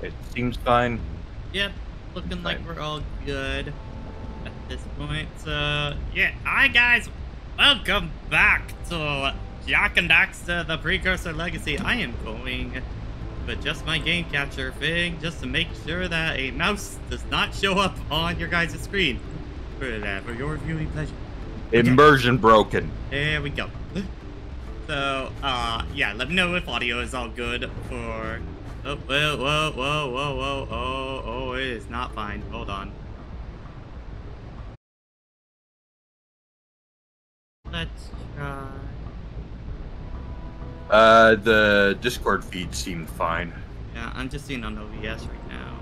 It seems fine. Yep, looking like we're all good at this point. So, yeah, hi guys, welcome back to Jak and Daxter, the Precursor Legacy. I am going to adjust my game capture thing just to make sure that a mouse does not show up on your guys' screen. For your viewing pleasure. Immersion broken. There we go. So, yeah, let me know if audio is all good for... Oh, whoa, it is not fine. Hold on. Let's try... The Discord feed seemed fine. Yeah, I'm just seeing on OBS right now.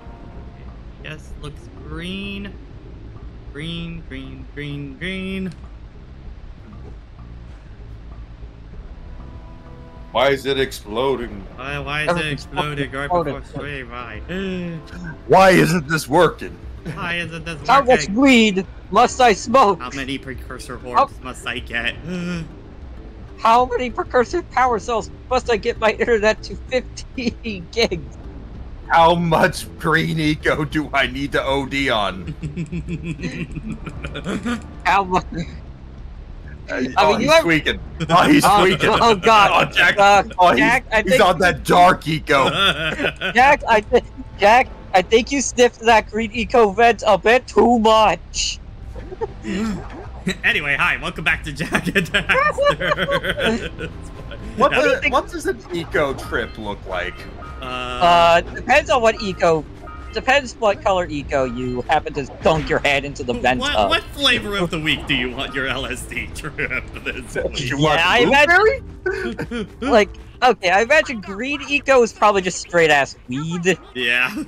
OBS looks green. Green. Why is it exploding? Why is it exploding right before stream? Right. Why isn't this working? Why isn't this working? How much weed must I smoke? How many precursor orbs must I get? How many precursor power cells must I get my internet to 50 gigs? How much green eco do I need to OD on? How much? He's tweaking. Oh, he's tweaking. Oh God! Oh, Jack. Jack, he's on that dark eco. Jack, I think you sniffed that green eco vent a bit too much. Anyway, hi, welcome back to Jak and Daxter. What does an eco trip look like? Depends on what eco. Depends what color eco you happen to dunk your head into the vent of. What flavor of the week do you want your LSD trip this week? I imagine. Like, okay, I imagine green eco is probably just straight ass weed. Yeah.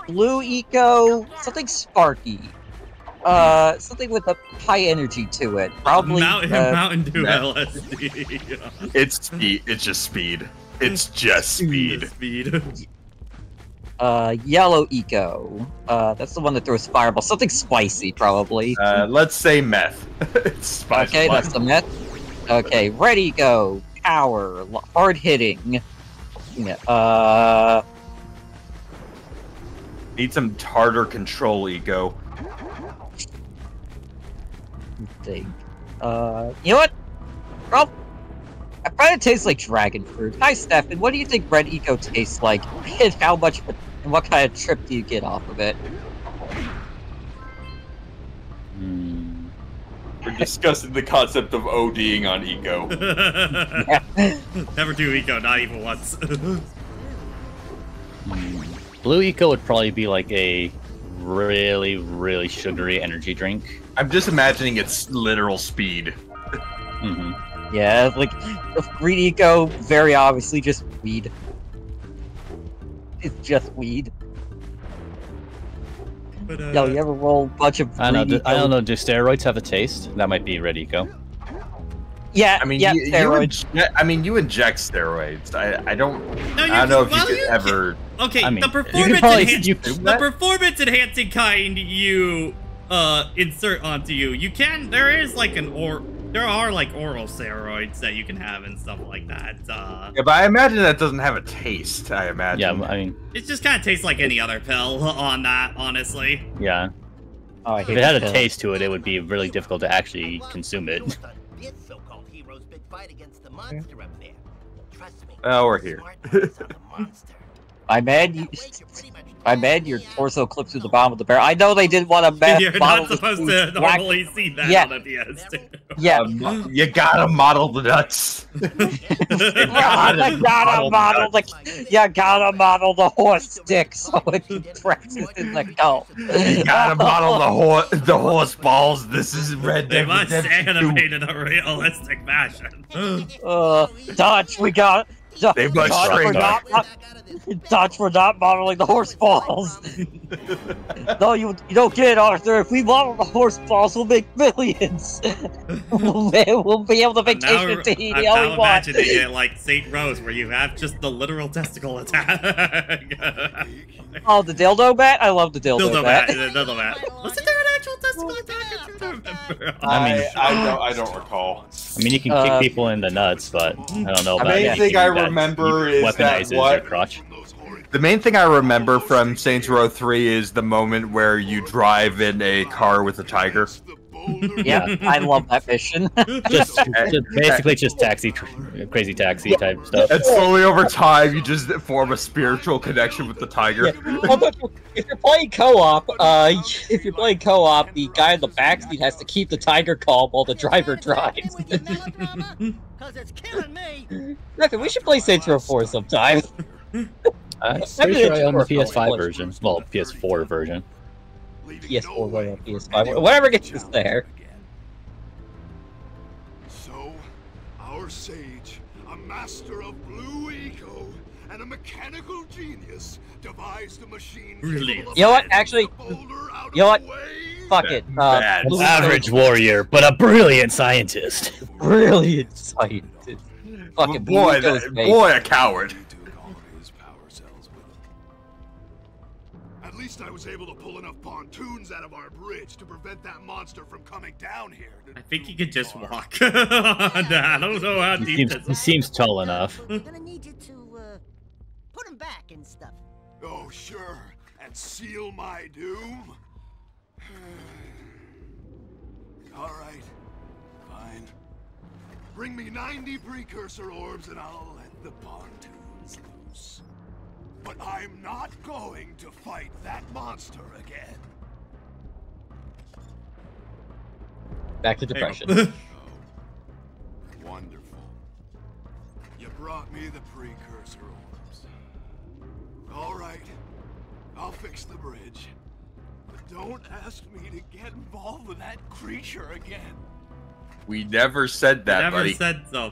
Blue eco, something sparky. Something with a high energy to it. Probably Mountain Dew LSD. It's speed. It's just speed. It's just speed. Yellow eco. That's the one that throws fireballs. Something spicy, probably. Let's say meth. It's spicy. Okay, that's the meth. Okay, red eco. Power. Hard hitting. Need some tartar control eco. Think. You know what? Well, I probably tastes like dragon fruit. Hi, Stefan. What do you think red eco tastes like? And how much? And what kind of trip do you get off of it? We're discussing the concept of ODing on eco. Never do eco, not even once. Blue eco would probably be like a really sugary energy drink. I'm just imagining its literal speed. Yeah, like green eco, very obviously just weed. It's just weed. But, Yo, you ever roll a bunch of I don't eco? know. Do steroids have a taste? That might be red eco. Yeah, I mean, yeah, you inject steroids. I don't know if you could ever. Okay, I mean, the performance enhancing kind you insert onto you. You can. There is like there are like oral steroids that you can have and stuff like that. Yeah, but I imagine that doesn't have a taste. I imagine. Yeah, I mean, it just kind of tastes like any other pill on that, honestly. yeah. Oh, If it had a taste to it, it would be really difficult to actually consume it. Oh, we're here. My man, your torso clips through the bottom of the barrel. I know they didn't want to You're not supposed to normally see that on a PS2. Yeah. You gotta model the nuts. You gotta model the horse stick so it presses in the go. You gotta model the horse balls. This is Red They Dead must Redemption 2. animate in a realistic fashion. Dodge, we got. They must Dodge, we're not modeling the horse balls. No, you don't get it, Arthur. If we model the horse balls, we'll make millions. We'll be able to vacation to eat. I'm now imagining it like St. Rose, where you have just the literal testicle attack. Oh, the dildo bat? I love the dildo bat. Dildo bat. Wasn't there an actual testicle attack? I don't remember. I don't recall. I mean, you can kick people in the nuts, but I don't know about the main thing I remember is weaponize that what their crotch. The main thing I remember from Saints Row 3 is the moment where you drive in a car with a tiger. Yeah, I love that mission. just basically just crazy taxi type stuff. And slowly over time, you just form a spiritual connection with the tiger. Yeah. Although, if you're playing co-op, the guy in the backseat has to keep the tiger calm while the driver drives. It's killing me. Reckon we should play Saints Row 4 sometime. I'm pretty sure I own the PS5 version. Well, PS4 version. PS4, whatever, PS5, whatever gets us there. So, our sage, a master of blue eco, and a mechanical genius, devised a machine. Really? You know what? Actually, you know what? Fuck it. Average warrior, but a brilliant scientist. Brilliant scientist. Fucking boy, boy, a coward. At least I was able to pull enough pontoons out of our bridge to prevent that monster from coming down here. I think he could just walk. I don't know how deep this is. He seems tall enough. I'm gonna need you to put him back and stuff. Oh, sure. And seal my doom? Alright. Fine. Bring me 90 precursor orbs and I'll let the pontoons loose. But I'm not going to fight that monster again. Back to depression. Oh, wonderful. You brought me the precursor orbs. All right, I'll fix the bridge. But don't ask me to get involved with that creature again. We never said that, Never buddy. said so.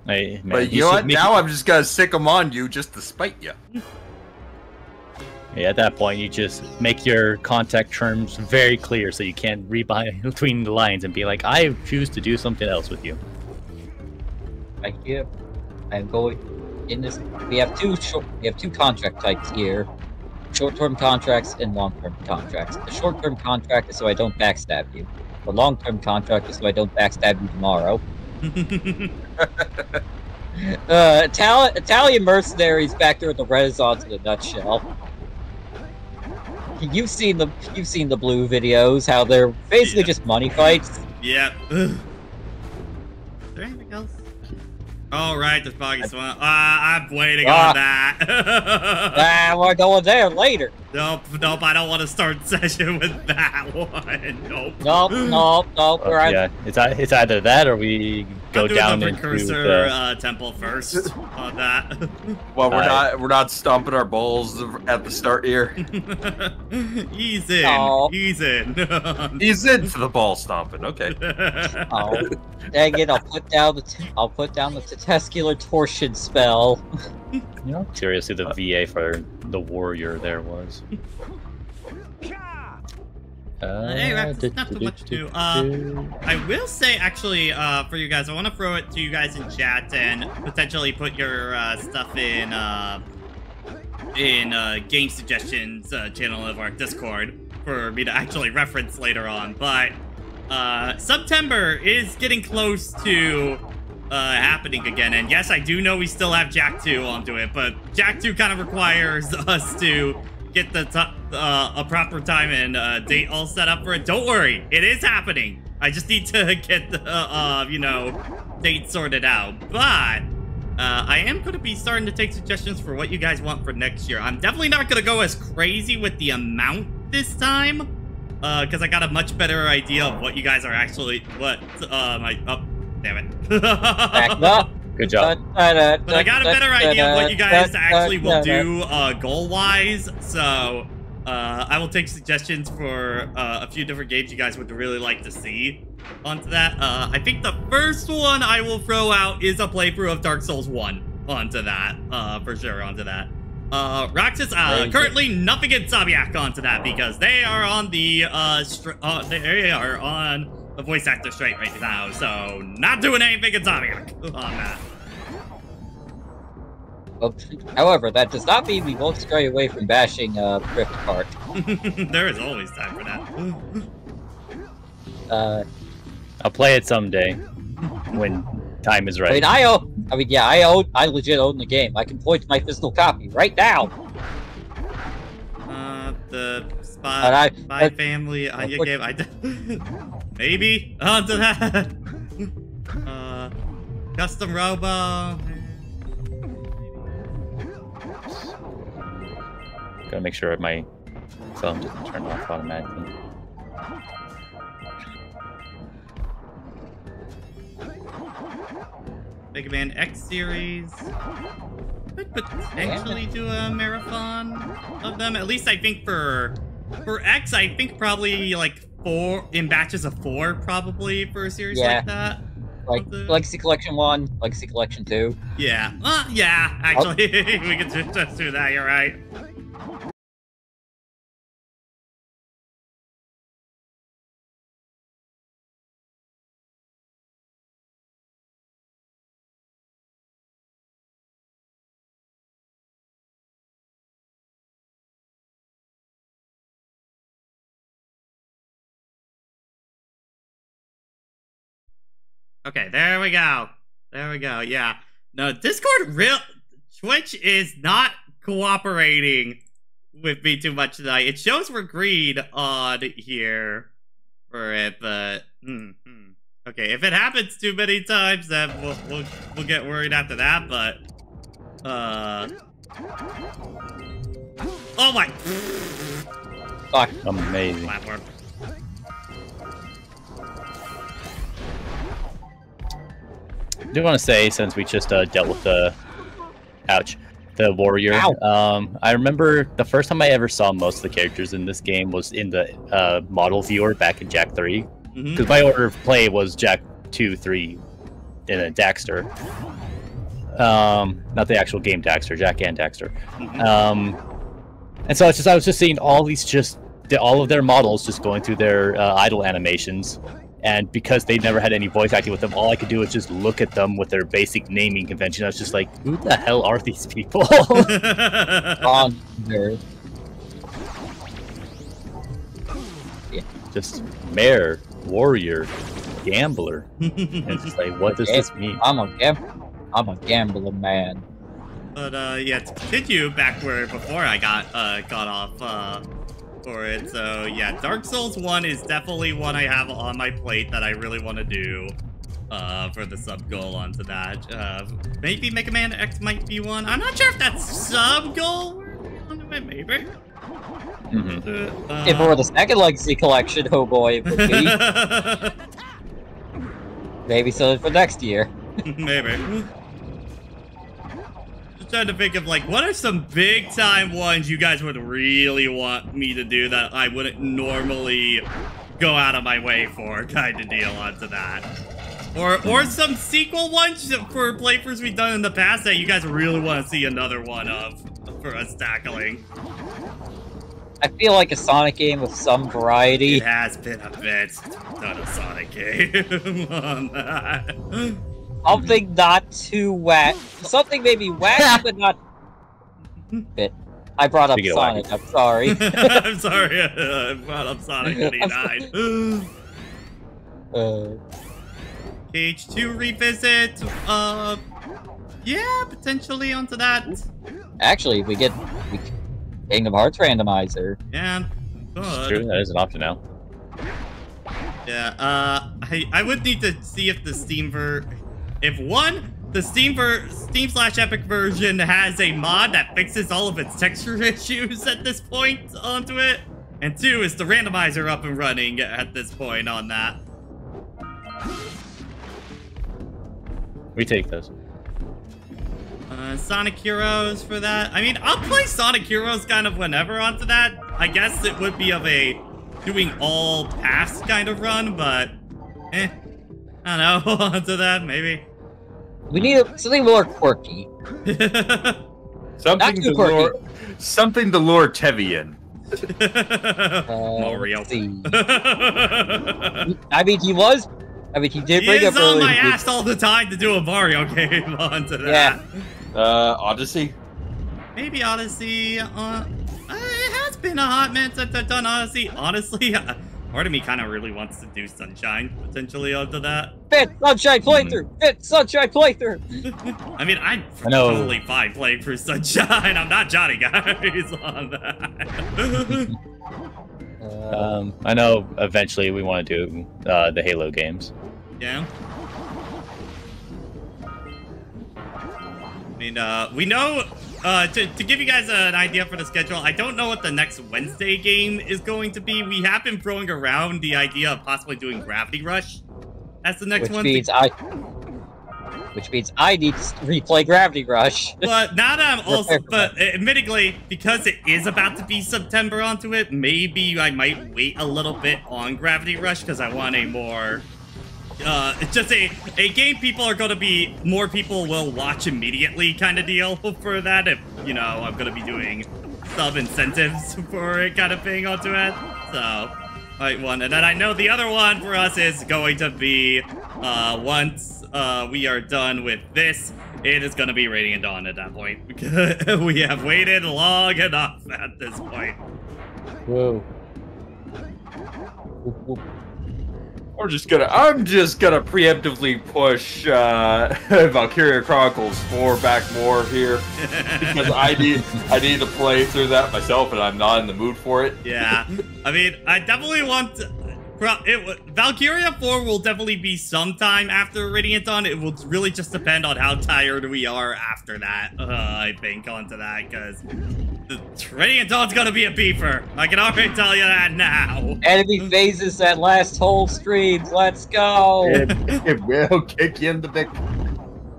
Hey, man, But you know what? Now I'm just gonna sick them on you just to spite you. Yeah, at that point, you just make your contact terms very clear so you can't read between the lines and be like, I choose to do something else with you. Right here, I'm going in this. We have two contract types here: short-term contracts and long-term contracts. The short-term contract is so I don't backstab you. The long-term contract is so I don't backstab you tomorrow. Italian mercenaries back there at the Renaissance in a nutshell. You've seen the blue videos, how they're basically just money fights. Yep. Is there anything else? Oh, right, the foggy swamp. I'm waiting on that. We're going there later. Nope, I don't want to start session with that one. Nope. Nope. Yeah, it's either that or we go down the into Precursor temple first on that. Well, we're not stomping our balls at the start here. Ease in. Oh. Ease in. He's into the ball stomping. Okay. Oh, dang it! I'll put down the testicular torsion spell. You know, seriously, the VA for the warrior there was. Hey, Rex, it's not too much to. I will say, actually, for you guys, I want to throw it to you guys in chat and potentially put your stuff in game suggestions channel of our Discord for me to actually reference later on. But September is getting close to happening again, and yes, I do know we still have Jak 2 onto it, but Jak 2 kind of requires us to get the a proper time and date all set up for it. Don't worry, it is happening. I just need to get the you know, date sorted out. But I am going to be starting to take suggestions for what you guys want for next year. I'm definitely not going to go as crazy with the amount this time, because I got a much better idea of what you guys are actually damn it. Back up. Good job. But I got a better idea of what you guys actually will do goal-wise, so I will take suggestions for a few different games you guys would really like to see onto that. I think the first one I will throw out is a playthrough of Dark Souls 1 onto that, for sure, onto that. Roxas, currently nothing against Zabiak onto that because they are on the a voice actor straight right now, so not doing anything in Zabiak on that. Well, however, that does not mean we won't stray away from bashing Rift Park. There is always time for that. I'll play it someday when time is right. I mean, I mean, yeah, I legit own the game. I can point to my physical copy right now. The Spy Family game. Maybe onto that. Custom Robo. Gotta make sure my phone doesn't turn off automatically. Mega Man X series. Could potentially do a marathon of them. At least I think for X, I think probably like 4 in batches of 4, probably for a series like that. Like Legacy Collection 1, Legacy Collection 2. Yeah. Yeah, actually, we could just do that, you're right. Okay, there we go. There we go. Yeah. No, Discord Twitch is not cooperating with me too much tonight. It shows we're green on here for it, but okay, if it happens too many times, then we'll get worried after that. But oh my! Fuck! Amazing. Platform. I do want to say, since we just dealt with the warrior, I remember the first time I ever saw most of the characters in this game was in the model viewer back in Jak 3, because my order of play was Jak 2, 3, and then Daxter. Not the actual game Daxter, Jak and Daxter. And so I was just seeing all these all of their models just going through their idle animations. And because they never had any voice acting with them, all I could do was just look at them with their basic naming convention. I was just like, who the hell are these people? Yeah, just mayor, warrior, gambler. And it's just like, what does this mean? I'm a gambler, man. But yeah, to continue back where before I got off for it. So yeah, Dark Souls 1 is definitely one I have on my plate that I really want to do for the sub goal onto that. Maybe Mega Man X might be one. I'm not sure if that's sub goal. Maybe. If it were the second Legacy Collection, oh boy, it would be. Maybe so for next year. Maybe. Trying to think of like what are some big time ones you guys would really want me to do that I wouldn't normally go out of my way for, kind of deal onto that, or some sequel ones for playthroughs we've done in the past that you guys really want to see another one of for us tackling. I feel like a Sonic game with some variety. It has been a bit done a Sonic game on that. Something not too wet. Something maybe wet, but not. Bit. I brought up Sonic. I'm sorry. I'm sorry. I brought up Sonic when he died. Cage 2 revisit. Yeah, potentially onto that. Actually, we get Kingdom Hearts randomizer. Yeah, good. True, that is an option now. Yeah. I would need to see if the Steam the Steam/Epic version has a mod that fixes all of its texture issues at this point onto it. And 2, is the randomizer up and running at this point on that? We take those. Sonic Heroes for that. I mean, I'll play Sonic Heroes kind of whenever onto that. I guess it would be of a doing all pass kind of run, but I don't know, onto that maybe. We need something more quirky. Something to lure Tevi in. Mario. I mean, he did bring up on my ass all the time to do a Mario game onto that. Yeah. Odyssey? Maybe Odyssey. It has been a hot minute since I've done Odyssey. Honestly, Part of me kind of really wants to do Sunshine potentially onto that. Fit Sunshine playthrough. Fit Sunshine playthrough. I mean, I'm know. totally fine playing through Sunshine. I'm not Johnny, guys, on that. I know eventually we want to do the Halo games. Yeah. I mean, we know, to give you guys an idea for the schedule, I don't know what the next Wednesday game is going to be. We have been throwing around the idea of possibly doing Gravity Rush as the next one. Which means I need to replay Gravity Rush. But now that I'm also, but admittedly, because it is about to be September onto it, maybe I might wait a little bit on Gravity Rush because I want a more, just a game people are going to be, more people will watch immediately kind of deal for that. If, you know, I'm going to be doing sub incentives for it kind of thing onto it. So, right one. And then I know the other one for us is going to be, once we are done with this, it is going to be Radiant Dawn at that point. We have waited long enough at this point. Whoa. I'm just gonna preemptively push Valkyria Chronicles 4 back more here because I need to play through that myself, and I'm not in the mood for it. Yeah, I mean, I definitely want to, Valkyria 4 will definitely be sometime after Radiant Dawn. It will really just depend on how tired we are after that, I think, onto that, because Radiant Dawn's gonna be a beefer. I can already tell you that now. Enemy phases that last whole streams. Let's go. It will kick you in the dick.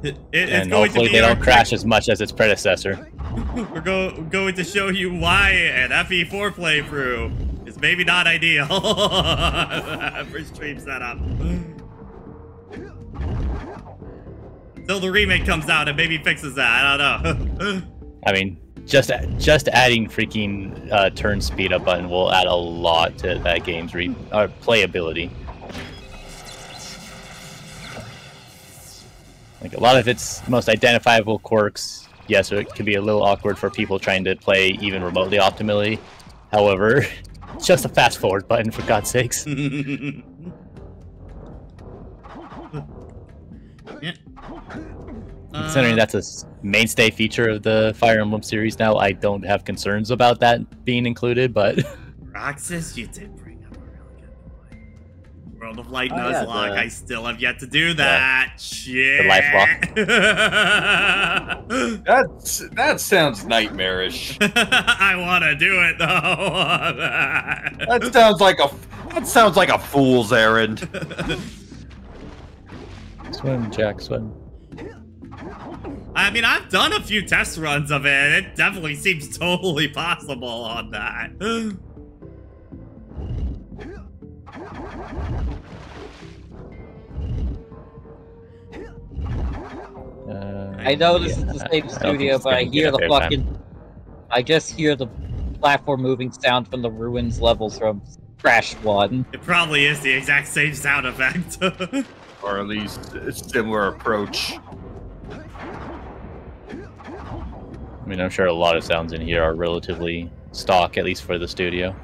It's and going to hopefully be they don't crash as much as its predecessor. We're going to show you why an FE4 playthrough is maybe not ideal for stream setup. Until the remake comes out and maybe fixes that, I don't know. I mean, just adding freaking turn speed up button will add a lot to that game's playability. Like a lot of its most identifiable quirks, yes, it can be a little awkward for people trying to play even remotely optimally. However, it's just a fast forward button, for God's sakes. Yeah. Considering that's a mainstay feature of the Fire Emblem series now, I don't have concerns about that being included, but... Roxas, you did bring up a really good point. World of Light Nuzlocke, I still have yet to do that. Yeah. Shit. The life lock. That sounds nightmarish. I want to do it, though. That sounds like a fool's errand. Swim, Jack, swim. I mean, I've done a few test runs of it. It definitely seems totally possible on that. I know this is the same studio, but I hear the fucking... I just hear the platform moving sound from the ruins levels from Crash 1. It probably is the exact same sound effect. Or at least a similar approach. I mean, I'm sure a lot of sounds in here are relatively stock, at least for the studio.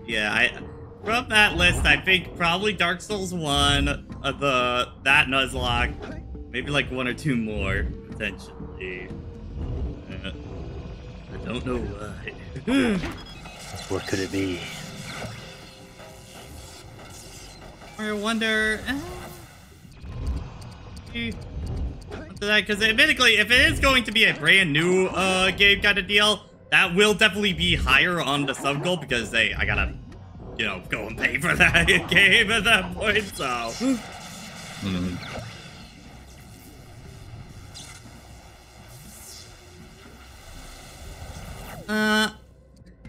Yeah, from that list, I think probably Dark Souls 1, that Nuzlocke, maybe like one or two more, potentially. I don't know why. What could it be? I wonder... Because admittedly, if it is going to be a brand new game kind of deal, that will definitely be higher on the sub goal because I gotta, you know, go and pay for that game at that point, so...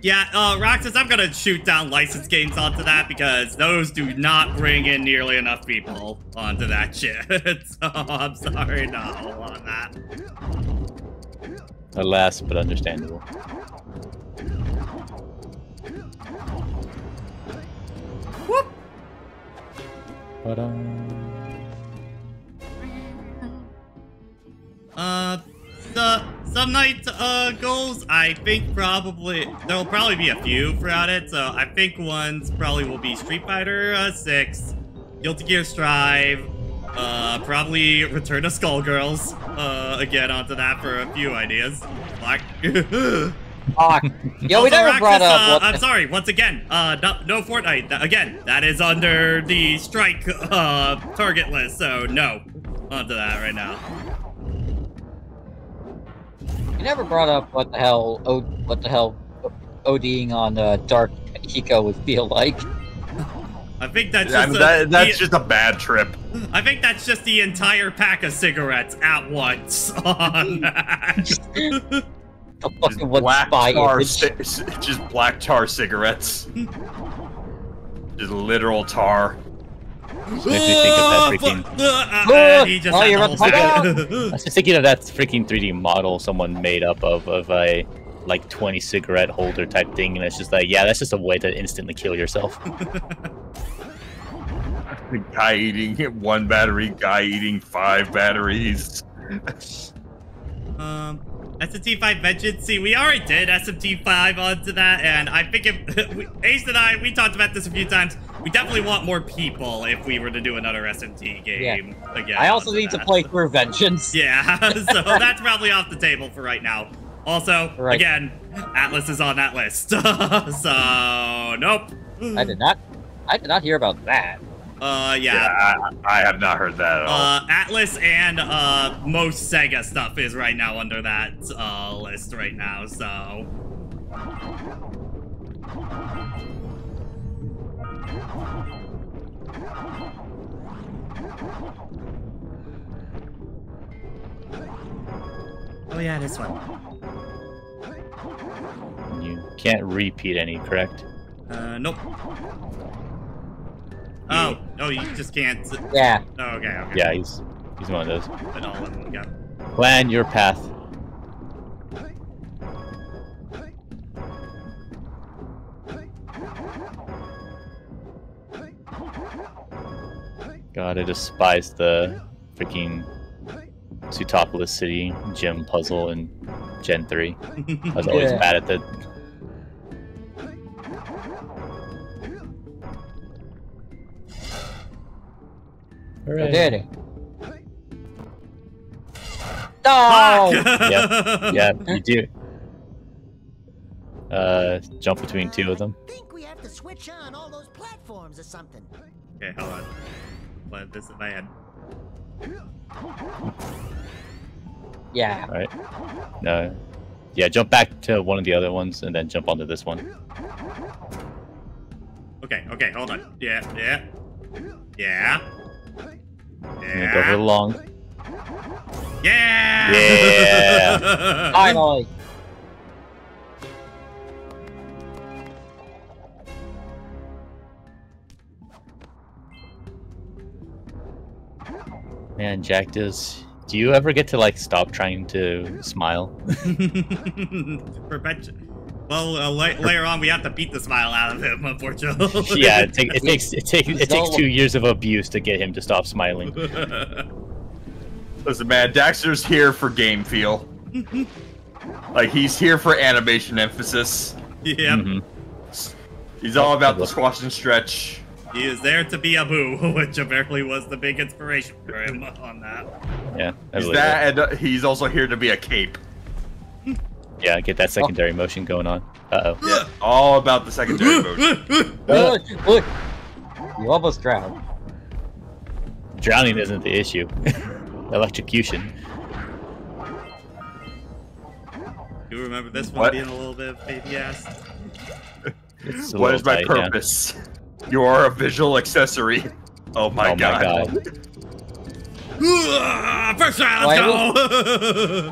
Yeah, Roxas, I'm gonna shoot down licensed games onto that because those do not bring in nearly enough people onto that shit. So I'm sorry, no, on that. Alas, but understandable. Whoop! Some night goals, I think there'll probably be a few throughout it. So I think ones probably will be Street Fighter 6, Guilty Gear Strive, probably Return of Skullgirls. Again, onto that for a few ideas. Like, yeah, we never brought up. I'm sorry. Once again, no Fortnite. Again, that is under the strike target list. So no, onto that right now. You never brought up what the hell ODing on Dark Eco would feel like. I think that's Yeah, just that's just a bad trip. I think that's just the entire pack of cigarettes at once on that. The fucking one spy Just black tar cigarettes. Just literal tar. Makes me think of that freaking. He just had the whole right. I was just thinking of that freaking 3D model someone made up of a like 20 cigarette holder type thing, and it's just like, yeah, that's just a way to instantly kill yourself. The guy eating 1 battery, guy eating 5 batteries. SMT5 Vengeance. See, we already did SMT5 onto that, and I think if Ace and I, we talked about this a few times. We definitely want more people if we were to do another SMT game again. I also need to play through Vengeance. Yeah, so that's probably off the table for right now. Also, again, Atlas is on that list. So, nope. I did not hear about that. Yeah. I have not heard that at all. Atlas and most Sega stuff is right now under that list right now, so. Oh yeah, this one. You can't repeat any, correct? Nope. Oh, no, you just can't. Yeah. Oh, okay. Yeah, he's one of those. But all of them, yeah. Plan your path. God, I despise the freaking Sutopolis City gym puzzle in Gen 3. I was always mad at the... I did it. No! Yeah, you do. Jump between 2 of them. I think we have to switch on all those platforms or something. Okay, hold on. Let this in my head. Yeah. Alright. No. Yeah, jump back to one of the other ones and then jump onto this one. Okay, hold on. Yeah. And go for the long. Yeah! Yeah! Finally! Man, Jack, do you ever get to, like, stop trying to smile? Well, later on, we have to beat the smile out of him, unfortunately. Yeah, it takes 2 years of abuse to get him to stop smiling. Listen, man, Daxter's here for game feel. Like, he's here for animation emphasis. Yeah. He's all about the squash and stretch. He is there to be Abu, which apparently was the big inspiration for him on that. Yeah, He's that, and he's also here to be a cape. Yeah, get that secondary motion going on. Uh-oh. Yeah, all about the secondary motion. Look! You almost drowned. Drowning isn't the issue. Electrocution. You remember this one being a little bit of baby ass? What is my purpose? Yeah. You are a visual accessory. Oh my god. First round, let's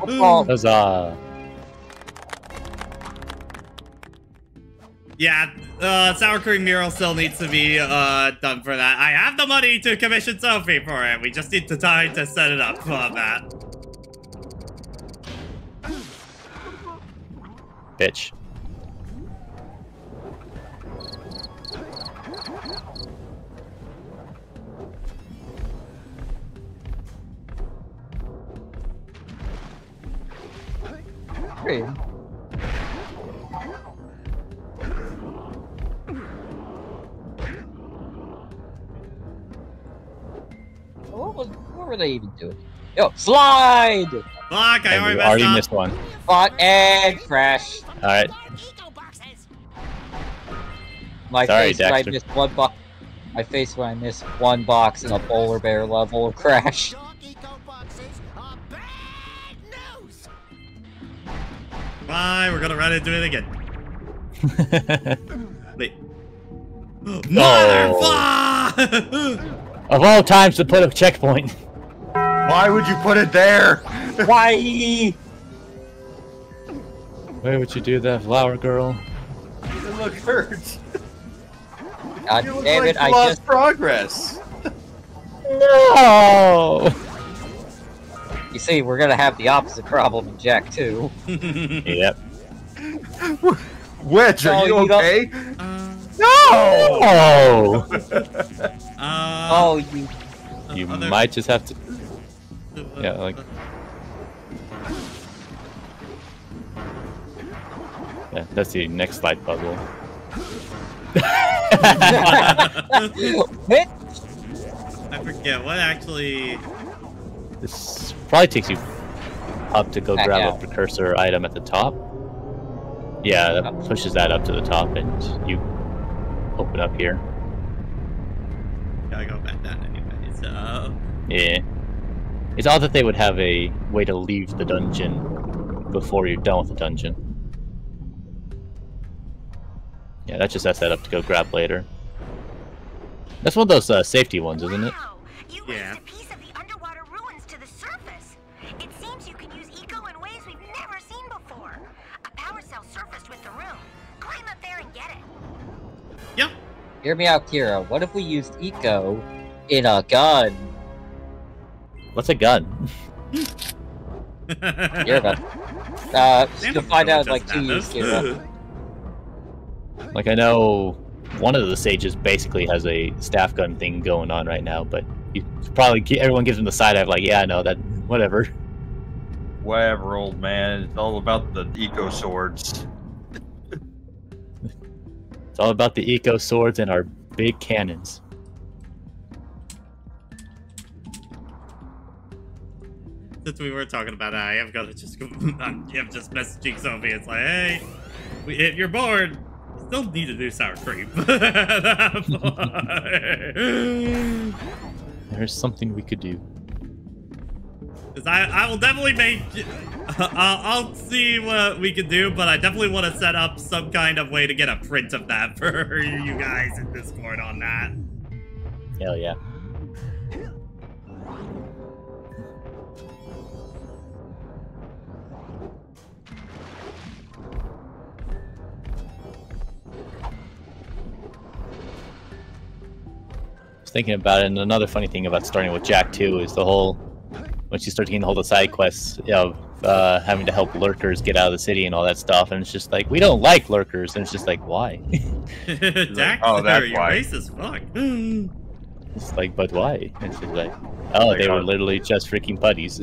go! Huzzah. Yeah, Sour Cream Mural still needs to be done for that. I have the money to commission Sophie for it. We just need the time to set it up on that. Bitch. Great. What were they even doing? Yo, slide! Fuck, I And already we already messed missed up. one. Fuck and crash. Alright. My Sorry, face when I Daxter. missed one box. My face when I missed one box in a polar bear level crash. Bye, we're gonna run into it again. Wait. Motherfucker! Of all times to put a checkpoint. Why would you put it there? Why? Where would you do that, flower girl? It look hurts. God You look damn like it! you I lost just progress. No! you see, we're gonna have the opposite problem in Jak 2. Yep. Which, are Oh, you you don't- okay? No! Oh, You other- might just have to. Yeah, like. Yeah, that's the next slide puzzle. Bitch! I forget what actually. This probably takes you up to go Back grab out. a precursor item at the top. Yeah, that pushes that up to the top, and you open up here. Gotta go back down anyway, so. Yeah. It's odd that they would have a way to leave the dungeon before you're done with the dungeon. Yeah, that just sets that up to go grab later. That's one of those safety ones, isn't it? Wow, you Yeah. raised a piece of the underwater ruins to the surface. It seems you can use eco in ways we've never seen before. A power cell surfaced with the room. Climb up there and get it. Yep. Hear me out, Kira. What if we used eco in a gun? What's a gun? You're about. You'll find out in like 2 years, Kira. Like, I know one of the sages basically has a staff gun thing going on right now, but you probably everyone gives him the side eye, like, yeah, I know that, whatever. Whatever, old man. It's all about the eco swords. It's all about the eco swords and our big cannons. Since we were talking about that, I have got to just go. I'm just messaging Sophie. It's like, hey, if you're bored, you still need to do sour cream. There's something we could do. Because I will definitely make. I'll see what we can do, but I definitely want to set up some kind of way to get a print of that for you guys in Discord on that. Hell yeah. Thinking about it, and another funny thing about starting with Jak 2 is the whole, once you start getting the whole side quests of having to help lurkers get out of the city and all that stuff, and it's just like, we don't like lurkers, and it's just like, why? Daxter, oh, that's you're why. racist, fuck. It's like, but why? It's just like, oh, they were literally just freaking putties.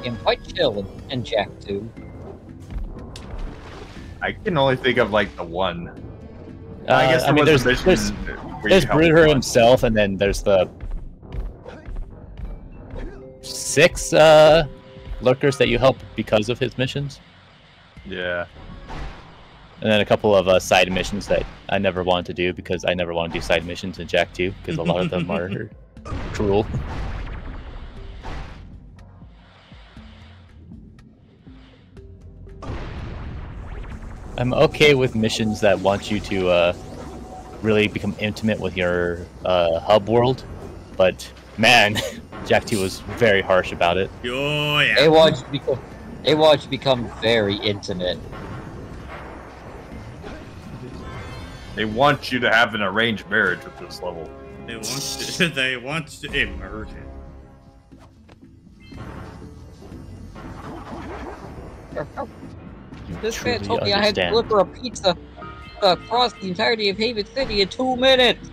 I'm quite chill in Jak 2. I can only think of like the one. I guess I mean, was there's a mission where there's you help Bruder one. himself, and then there's the 6 lurkers that you help because of his missions, Yeah. and then a couple of side missions that I never wanted to do because I never want to do side missions in Jak 2 because a lot of them are cruel. I'm okay with missions that want you to really become intimate with your hub world, but man, Jak 2 was very harsh about it. Oh, yeah. They want you to become very intimate. They want you to have an arranged marriage with this level. They want to immerse it. This man Truly told me I had to understand. deliver a pizza across the entirety of Haven City in 2 minutes.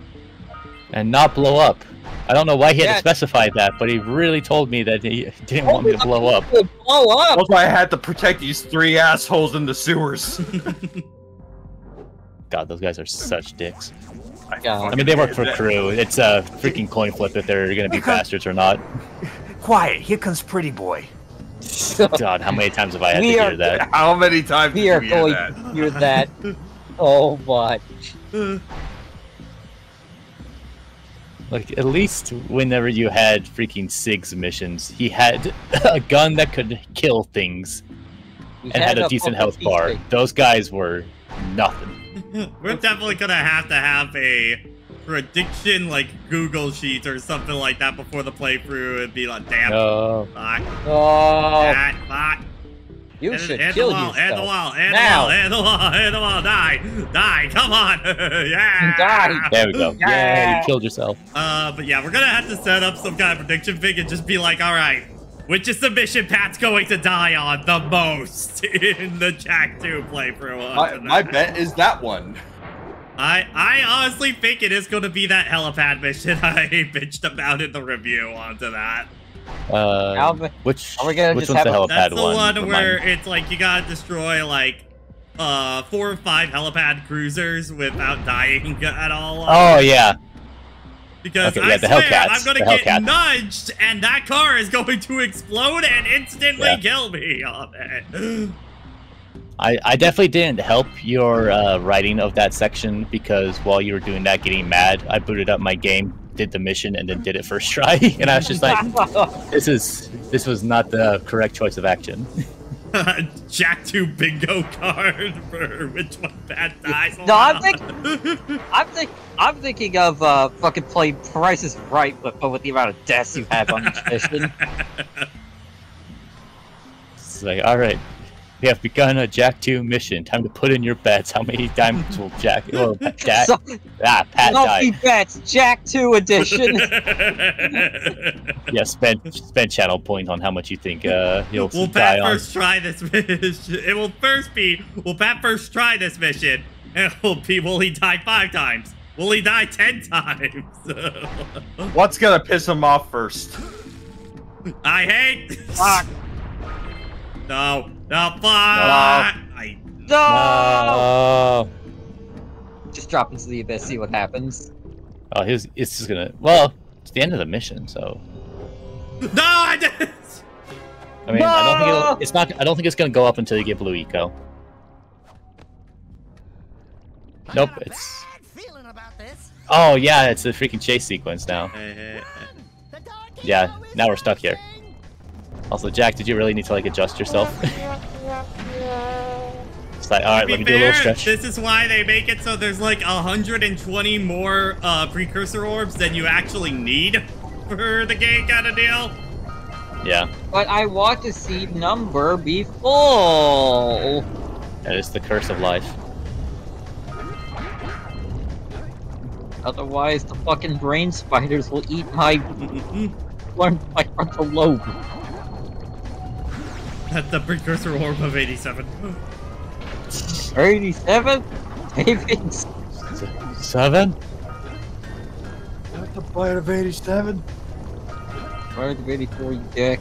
And not blow up. I don't know why he had Yeah. to specify that, but he really told me that he didn't want me to blow up. Blow up! That's why I had to protect these 3 assholes in the sewers. God, those guys are such dicks. God. I mean, they work for crew. It's a freaking coin flip if they're gonna be bastards or not. Quiet, here comes Pretty Boy. God, how many times have I had to We are- hear that? How many times We did are you hear going that? to hear that so much. Like, at least whenever you had freaking Sig's missions, he had a gun that could kill things We and had a decent health fucking bar. feature. Those guys were nothing. We're definitely gonna have to have a prediction, like Google Sheets or something like that before the playthrough. It'd be like, damn, Oh, fuck, Oh, that, fuck. you Hit should the kill wall, yourself. hit the wall, hit the Now. wall, hit the wall, hit the wall, die, come on, yeah. Die. there we go. Yeah. Yeah, you killed yourself. But yeah, we're gonna have to set up some kind of prediction thing and just be like, all right, which is the mission Pat's going to die on the most in the Jak 2 playthrough? My bet is that one. I honestly think it is going to be that helipad mission I bitched about in the review onto that. Which are we gonna which just one's the have a- helipad That's the one? one Remind where me. it's like you gotta destroy like 4 or 5 helipad cruisers without dying at all. Oh yeah. Because okay, yeah, I the swear Hellcats, I'm gonna the get Hellcats. nudged and that car is going to explode and instantly Yeah. kill me on it. I definitely didn't help your writing of that section because while you were doing that, getting mad, I booted up my game, did the mission, and then did it first try, and I was just like, this was not the correct choice of action. Jak 2 bingo card for which one Pat dies. No, I'm thinking of fucking playing Price is Right, but with the amount of deaths you have on each mission. It's like, all right, we have begun a Jak 2 mission. Time to put in your bets. How many times will Pat So, Pat Selfie die? bets, Jak 2 edition. Yeah, spend channel point on how much you think he'll Will die Pat on. first try this mission? It will first be, will Pat first try this mission? And it will be, will he die 5 times? Will he die 10 times? What's gonna piss him off first? I hate. Fuck. No, fuck. I No! No. Just drop into the abyss, see what happens. Oh, it's just gonna. Well, it's the end of the mission, so. No, I didn't. I mean, I don't think it's not. I don't think it's gonna go up until you get blue eco. Nope, it's. Feeling about this. Oh yeah, it's a freaking chase sequence now. Yeah, now we're stuck here. Also, Jak, did you really need to like adjust yourself? It's like, all right, let me do a little stretch. This is why they make it so there's like 120 more precursor orbs than you actually need for the game, kind of deal. Yeah, But I want to see number be full. that is the curse of life. Otherwise, the fucking brain spiders will eat my frontal lobe. That's the precursor orb of 87. 87? David? 7? Not the player of 87. Where's the 84, you dick?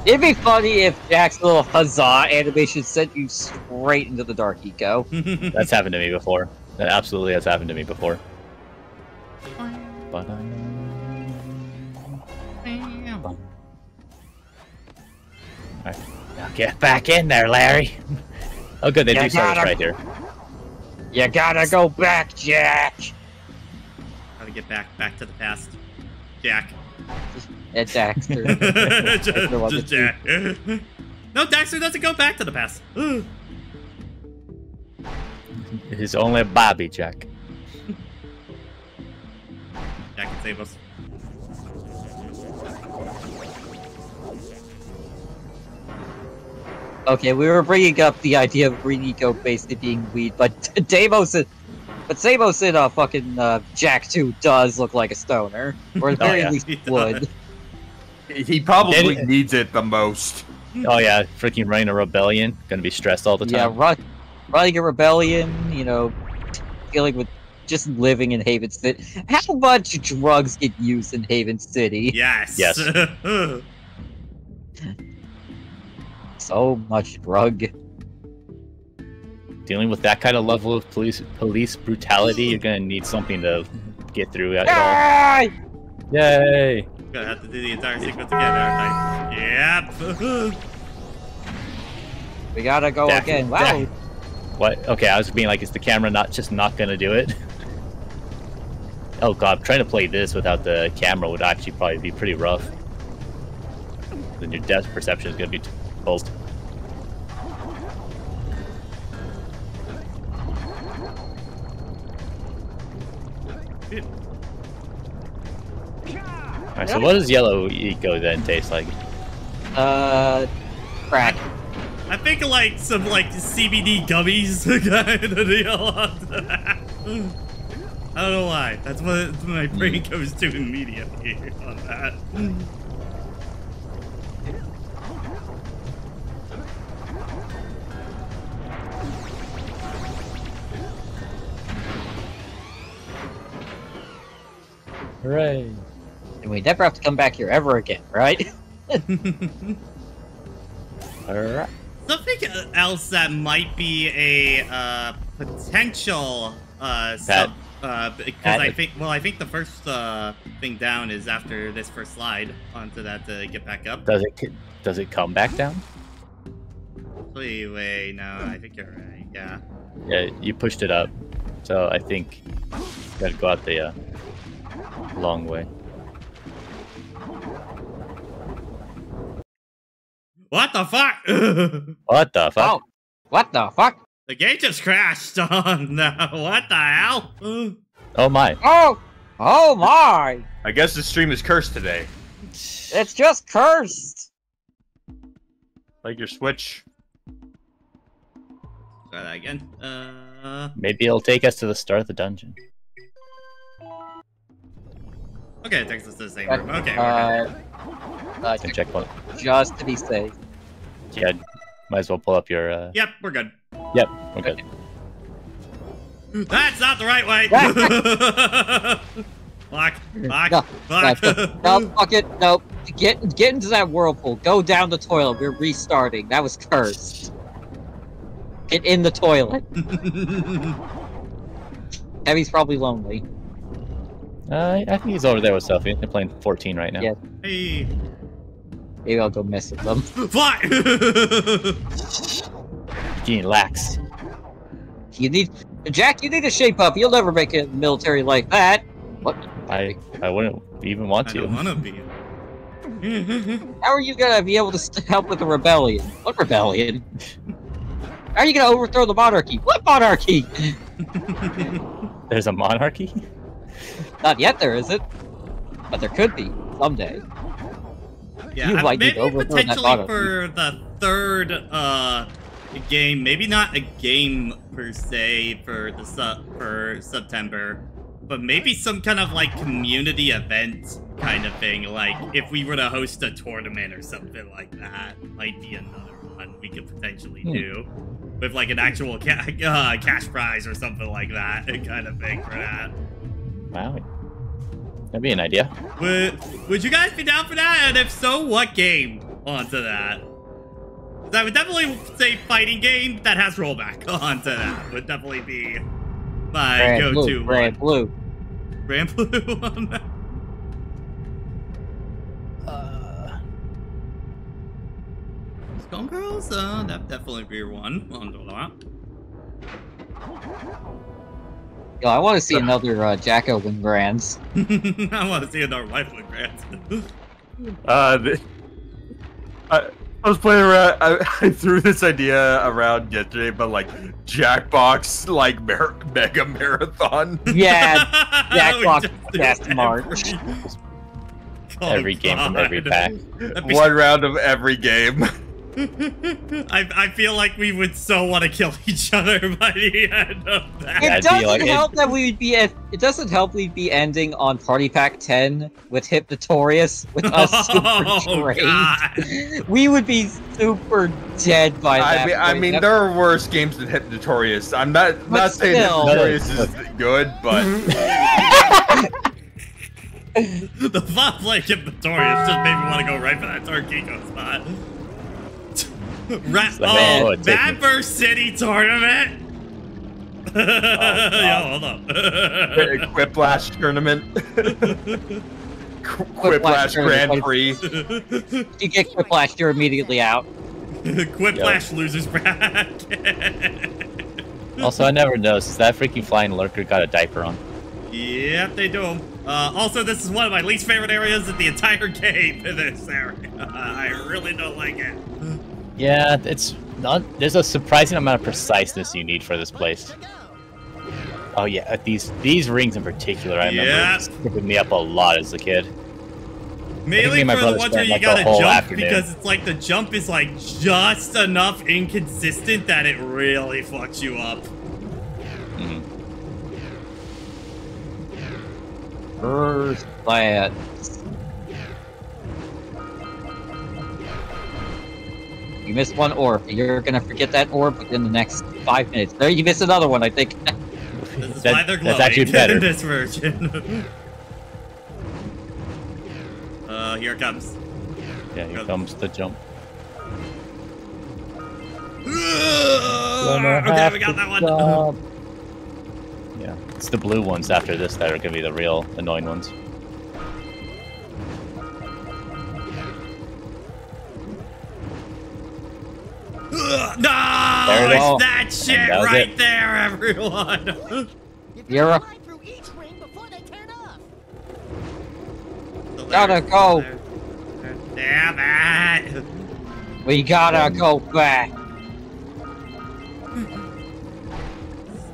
It'd be funny if Jak's little huzzah animation sent you straight into the dark eco. That's happened to me before. That absolutely has happened to me before. But Alright, now get back in there, Larry. Oh, good, they You do start us gotta- right here. You gotta go back, Jak! How to get back to the past. Jak. At Daxter. just Jak. No, Daxter doesn't go back to the past. It is only Bobby, Jak. Jak can save us. Okay, we were bringing up the idea of green eco basically being weed, but Samos in fucking Jak 2 does look like a stoner, or at the very yeah. least He would. He probably Did it- needs it the most. Oh yeah, freaking running a rebellion. Gonna be stressed all the time. Yeah, running a rebellion, you know, dealing with just living in Haven City. How much drugs get used in Haven City? Yes. Yes. So much drug. Dealing with that kind of level of police brutality, you're gonna need something to get through it all. Yay! Gonna have to do the entire sequence again, aren't I? Yep. We gotta go again. Wow. What? Okay, I was being like, is the camera not gonna do it? Oh god, trying to play this without the camera would actually probably be pretty rough. Then your depth perception is gonna be toast. Alright, so what does yellow eco then taste like? Crack. I think like some like CBD gummies kind of deal. I don't know why. That's what my brain goes to immediately on that. Hooray! And we never have to come back here ever again, right? Alright. Something else that might be a potential because I think the first thing down is after this first slide onto that to get back up. Does it come back down? Wait, no, I think you're right. Yeah. Yeah, you pushed it up, so I think you gotta go out the long way. What the fuck? What the fuck? Oh, what the fuck? The game just crashed on. What the hell? Oh my! Oh my! I guess the stream is cursed today. It's just cursed. Like your Switch. Try that again. Maybe it'll take us to the start of the dungeon. Okay, it takes us to the same room. Okay. Checkpoint. Just to be safe. Yeah, might as well pull up your. Yep, we're good. Yep, we're good. That's not the right way. Fuck. No, fuck it. No, get into that whirlpool. Go down the toilet. We're restarting. That was cursed. Get in the toilet. Heavy's probably lonely. I think he's over there with Sophie. They're playing 14 right now. Yeah. Hey. Maybe I'll go mess with them. Fly! Getting lax. Jack, you need to shape up. You'll never make it in military like that. What? I wouldn't even want to. I don't wanna be. How are you gonna be able to help with the rebellion? What rebellion? How are you gonna overthrow the monarchy? What monarchy? There's a monarchy? Not yet, there isn't. But there could be someday. Yeah, You might need maybe to overthrow that potentially monarchy. for the third game, maybe not a game per se for the for September, but maybe some kind of like community event kind of thing. Like if we were to host a tournament or something like that, might be another one we could potentially do with like an actual cash prize or something like that, kind of thing for that. Wow. That'd be an idea. Would you guys be down for that? And if so, what game onto that? 'Cause I would definitely say fighting game that has rollback onto that. Would definitely be my go-to Brand blue. Brand blue on that. Skullgirls? That'd definitely be one onto that. Yo, I want to see another Jacko win Grands. I want to see another wife with grants. I was playing around. I threw this idea around yesterday, but like Jackbox, like mega marathon. Yeah, Jackbox Fast March. Every game from every pack. One round of every game. I feel like we would so want to kill each other by the end of that. It doesn't help that we would be. It doesn't help we'd be ending on Party Pack 10 with Hypnotorious with us super drained. We would be super dead by that point. I mean, there are worse games than Hypnotorious. I'm not saying Hypnotorious is good, but the thought of like Hypnotorious just made me want to go right for that Torquico spot. Mapper City Tournament? Yo, hold up. Quiplash Tournament. Quiplash Grand Prix. You get Quiplash, you're immediately out. Quiplash losers bracket. Also, I never noticed that freaking flying lurker got a diaper on. Yep, they do. Also, this is one of my least favorite areas in the entire game. This area, I really don't like it. Yeah, it's not. There's a surprising amount of preciseness you need for this place. Oh yeah, these rings in particular, I remember skipping me up a lot as a kid. Mainly for the ones where you gotta jump, because it's like the jump is like just enough inconsistent that it really fucks you up. First glance. You missed one orb. You're gonna forget that orb within the next 5 minutes. There, you missed another one, I think. This is why they're glowing. That's actually better. In this version. Here it comes. Yeah, here comes the jump. Okay, we got that one. Yeah, it's the blue ones after this that are gonna be the real annoying ones. No, it's that shit right there, everyone. You're gotta go. Damn it. We gotta go back.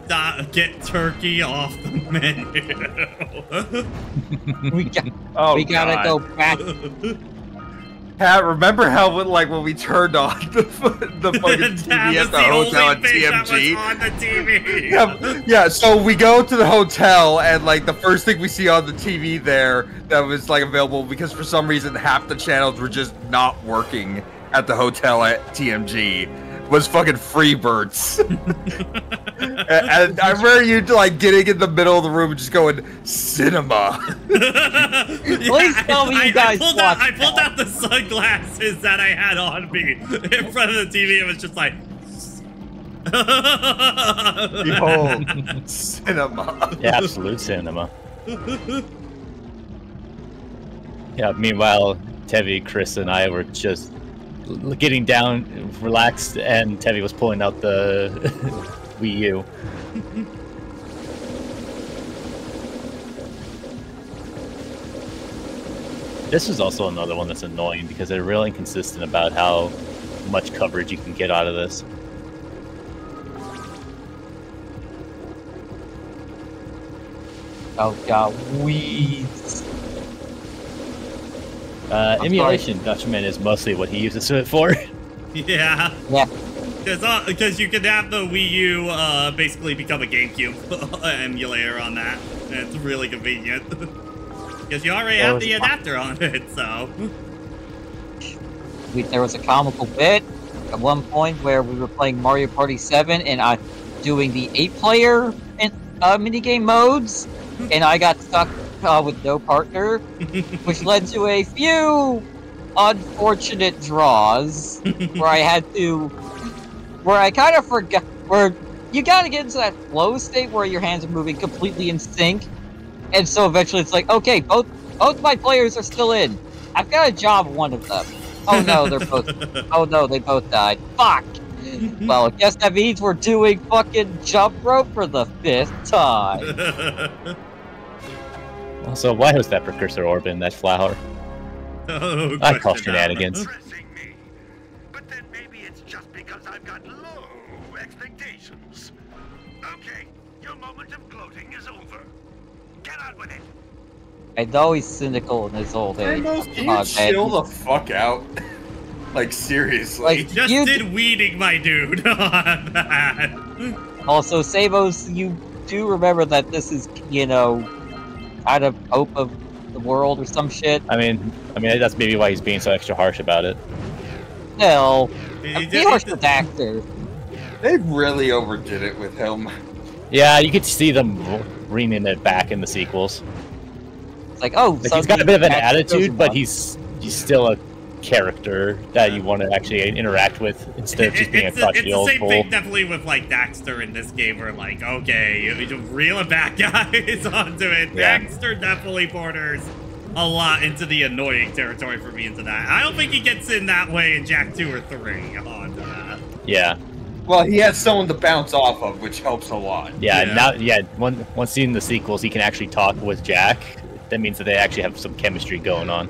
Stop, get turkey off the menu. we gotta go back. Pat, remember how when we turned on the fucking TV at the hotel at TMG? That was on the TV. Yeah, so we go to the hotel and like the first thing we see on the TV there that was like available, because for some reason half the channels were just not working at the hotel at TMG, was fucking Freebirds. And I remember you like getting in the middle of the room and just going, cinema. Please tell me you guys I pulled out the sunglasses that I had on me in front of the TV. It was just like, behold, cinema. Yeah, absolute cinema. Yeah, meanwhile, Tevi, Chris, and I were just getting down, relaxed, and Tevi was pulling out the Wii U. This is also another one that's annoying because they're really inconsistent about how much coverage you can get out of this. Oh god, weeds. Emulation Dutchman is mostly what he uses it for. Yeah. Yeah. Because you can have the Wii U basically become a GameCube emulator on that. And it's really convenient. Because you already have the adapter on it, so. There was a comical bit at one point where we were playing Mario Party 7 and doing the 8-player minigame modes, and I got stuck with no partner, which led to a few unfortunate draws where I kind of forgot, where you gotta get into that flow state where your hands are moving completely in sync, and so eventually it's like, okay, both my players are still in. I've got a job one of them. Oh no, they both died. Fuck! Well, I guess that means we're doing fucking jump rope for the 5th time. Also, why was that precursor orb in that flower? Oh, I call shenanigans. But then maybe it's just because I've got low expectations. Okay, your moment of gloating is over. Get on with it. I know he's cynical in his old age. Can you chill the fuck out? Like, seriously. Like, Just you did weeding my dude on that. Also, Sabos, you do remember that this is, you know, kind of hope of the world or some shit? I mean, that's maybe why he's being so extra harsh about it. Well, He be harsh for Daxter. They really overdid it with him. Yeah, you could see them reaming it back in the sequels. It's like, oh, Like, he's got a bit of an Daxter attitude, but doesn't he's still a character that you want to actually interact with instead of just being a crotchety It's the old same fool. thing definitely with like Daxter in this game where like, okay, you reel it back guys onto it. Yeah. Daxter definitely borders a lot into the annoying territory for me into that. I don't think he gets in that way in Jak 2 or 3 onto that. Yeah. Well, he has someone to bounce off of, which helps a lot. Yeah. Once seeing the sequels, he can actually talk with Jak. That means that they actually have some chemistry going on.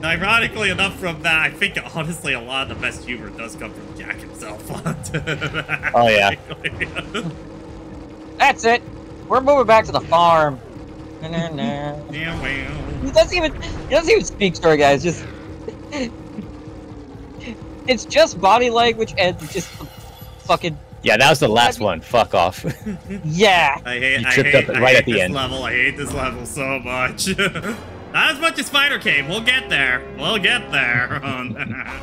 Ironically enough from that, I think honestly a lot of the best humor does come from Jak himself onto that. Oh, yeah. That's it. We're moving back to the farm. Yeah, well. He doesn't even speak story, guys. Just it's just body language and just fucking Yeah, that was the last one. Fuck off. yeah. I hate at the this end. level. I hate this level so much. Not as much as Spider Cave. We'll get there. We'll get there. On that.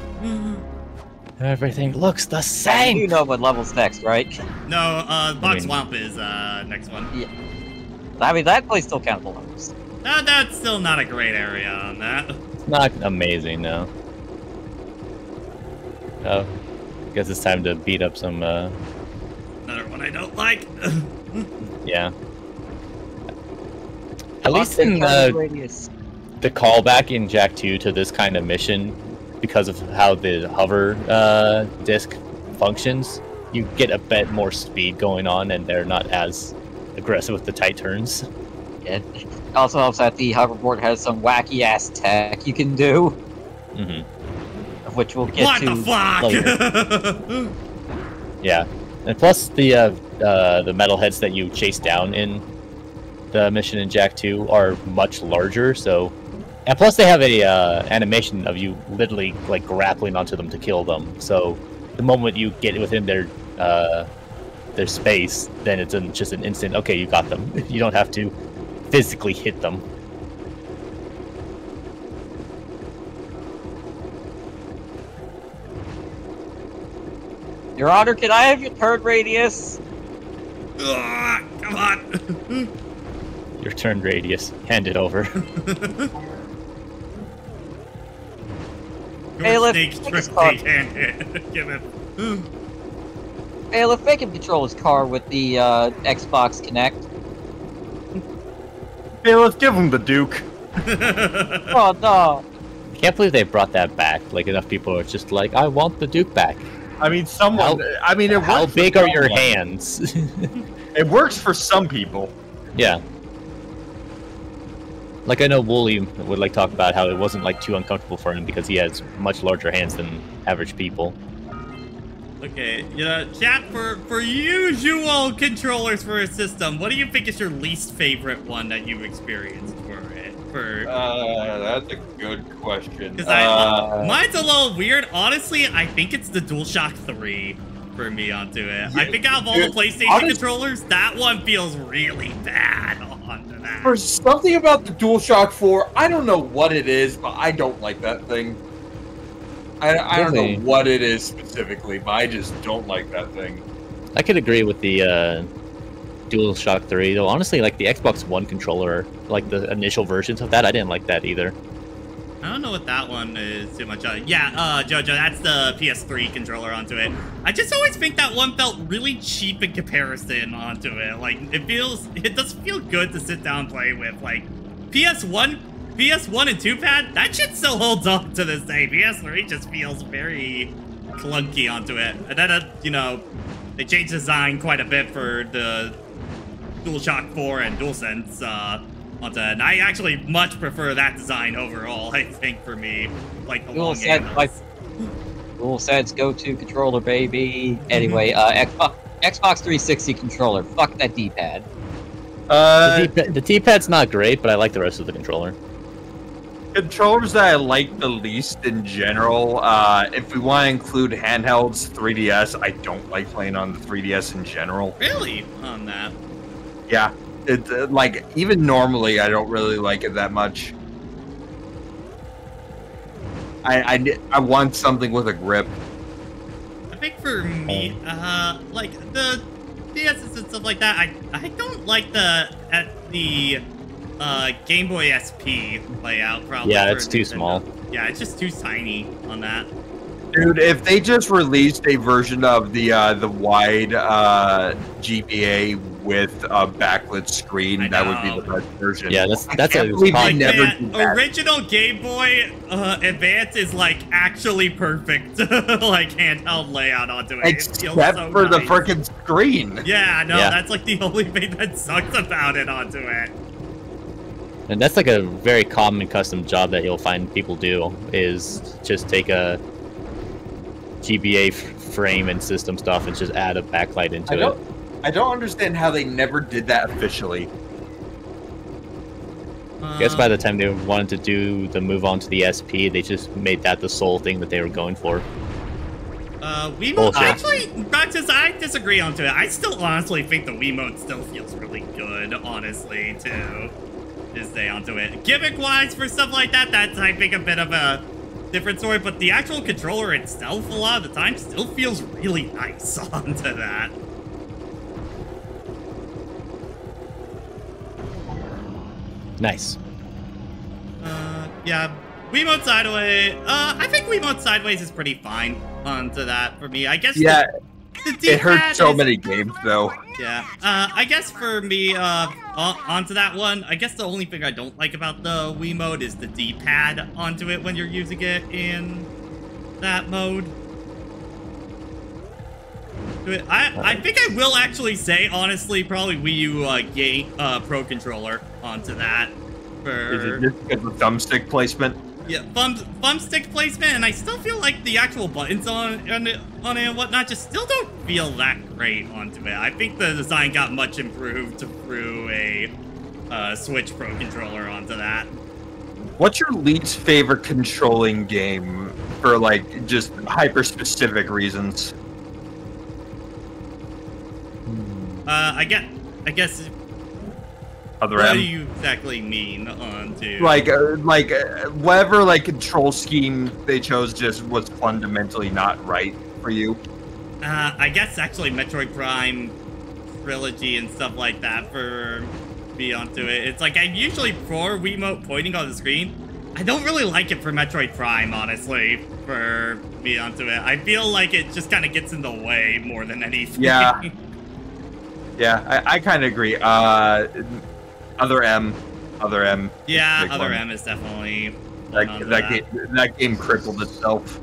Everything looks the You same. know what level's next, right? No, Box I mean- Swamp is next one. Yeah. I mean, that place still counts the levels. That's still not a great area on that. It's not amazing, no. Oh, guess it's time to beat up some. Another one I don't like. Yeah. At least in Radius. the callback in Jak 2 to this kind of mission, because of how the hover disc functions, you get a bit more speed going on, and they're not as aggressive with the tight turns. It also helps that the hoverboard has some wacky ass tech you can do, Hmm. which we'll get What to the later. fuck? Yeah, and plus the metalheads that you chase down in the mission in Jak 2 are much larger, so. And plus, they have a animation of you literally like grappling onto them to kill them. So the moment you get within their space, then it's just an instant. Okay, you got them. You don't have to physically hit them. Your Honor, can I have your turn radius? Ugh, come on. Your turn radius. Hand it over. Hey, let's Snake take this trick car. Give him. Hey, let's make him control his car with the Xbox Kinect. Hey, let's give him the Duke. Oh no! I can't believe they brought that back. Like, enough people are just like, I want the Duke back. I mean, someone. How works for big are your someone. hands? It works for some people. Yeah. Like, I know Wooly would like talk about how it wasn't like too uncomfortable for him because he has much larger hands than average people. Okay, chat, for usual controllers for a system, what do you think is your least favorite one that you've experienced for it? That's a good question. Because mine's a little weird. Honestly, I think it's the DualShock 3 for me onto it. I think out of all the PlayStation controllers, that one feels really bad onto that. For something about the DualShock 4, I don't know what it is, but I don't like that thing. I don't know what it is specifically, but I just don't like that thing. I could agree with the DualShock 3, though honestly, like the Xbox One controller, like the initial versions of that, I didn't like that either. I don't know what that one is too much. Yeah, Jojo, that's the PS3 controller onto it. I just always think that one felt really cheap in comparison onto it. Like, it does feel good to sit down and play with. Like, PS1 and 2 pad, that shit still holds up to this day. PS3 just feels very clunky onto it. And then, they changed design quite a bit for the DualShock 4 and DualSense onto it. And I actually much prefer that design overall, I think, for me. Like, the long handles. DualSense go-to controller, baby. Anyway, Xbox 360 controller. Fuck that D-pad. The D-pad's not great, but I like the rest of the controller. controllers that I like the least in general, if we want to include handhelds, 3DS, I don't like playing on the 3DS in general. Really? On that? Yeah, it like even normally I don't really like it that much. I want something with a grip. I think for me, like the DSs and stuff like that, I don't like the Game Boy SP layout. Probably. Yeah, it's too small. Yeah, it's just too tiny on that. Dude, if they just released a version of the wide GBA with a backlit screen, that would be the best version. Yeah, that's a Like, never the did that. original Game Boy Advance is like actually perfect, like handheld layout onto it. Except It feels so for the nice. freaking screen. Yeah, no, Yeah. that's like the only thing that sucks about it onto it. And that's like a very common custom job that you'll find people do, is just take a GBA frame and system stuff and just add a backlight into it. I don't understand how they never did that officially. I guess by the time they wanted to do the move on to the SP, they just made that the sole thing that they were going for. Wiimote, actually, Roxas, I disagree onto it. I still honestly think the Wiimote still feels really good, honestly, to stay onto it. Gimmick-wise, for stuff like that, that's, I think, a bit of a different story, but the actual controller itself, a lot of the time, still feels really nice onto that. Nice. Yeah, Wiimote Sideways, I think Wiimote Sideways is pretty fine onto that for me. I guess Yeah, the it D-pad hurts so is- many games though. Yeah, I guess for me, onto that one, I guess the only thing I don't like about the Wii mode is the D-pad onto it when you're using it in that mode. I think I will actually say, honestly, probably Wii U Pro Controller onto that. Is it just because of thumbstick placement? Yeah, thumbstick placement, and I still feel like the actual buttons on it and whatnot just still don't feel that great onto it. I think the design got much improved through a Switch Pro controller onto that. What's your least favorite controlling game for like just hyper-specific reasons? I guess. Other What M? do you exactly mean onto? Like whatever like control scheme they chose just was fundamentally not right for you. I guess actually Metroid Prime trilogy and stuff like that for me onto it. It's like I'm usually for Wiimote pointing on the screen. I don't really like it for Metroid Prime, honestly, for me onto it. I feel like it just kind of gets in the way more than anything. Yeah. Yeah, I kind of agree. Other M. Yeah, Big Other one. M is definitely that game crippled itself.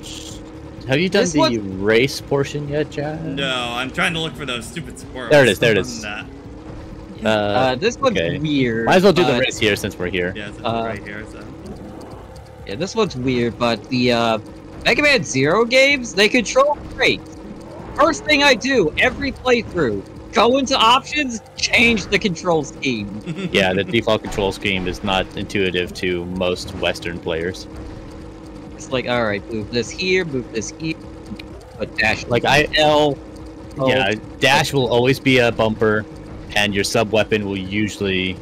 Have you done This the one- race portion yet, Chad? No, I'm trying to look for those stupid squirrels. There it is. on This one's okay. weird. Might as well do the but- race here since we're here. Yeah, it's Uh, right here, so. Yeah, this one's weird, but the Mega Man Zero games, they control great. First thing I do every playthrough, go into options, change the control scheme. Yeah, the default control scheme is not intuitive to most Western players. It's like, all right, move this here, but dash Like L. Yeah, dash will always be a bumper, and your sub weapon will usually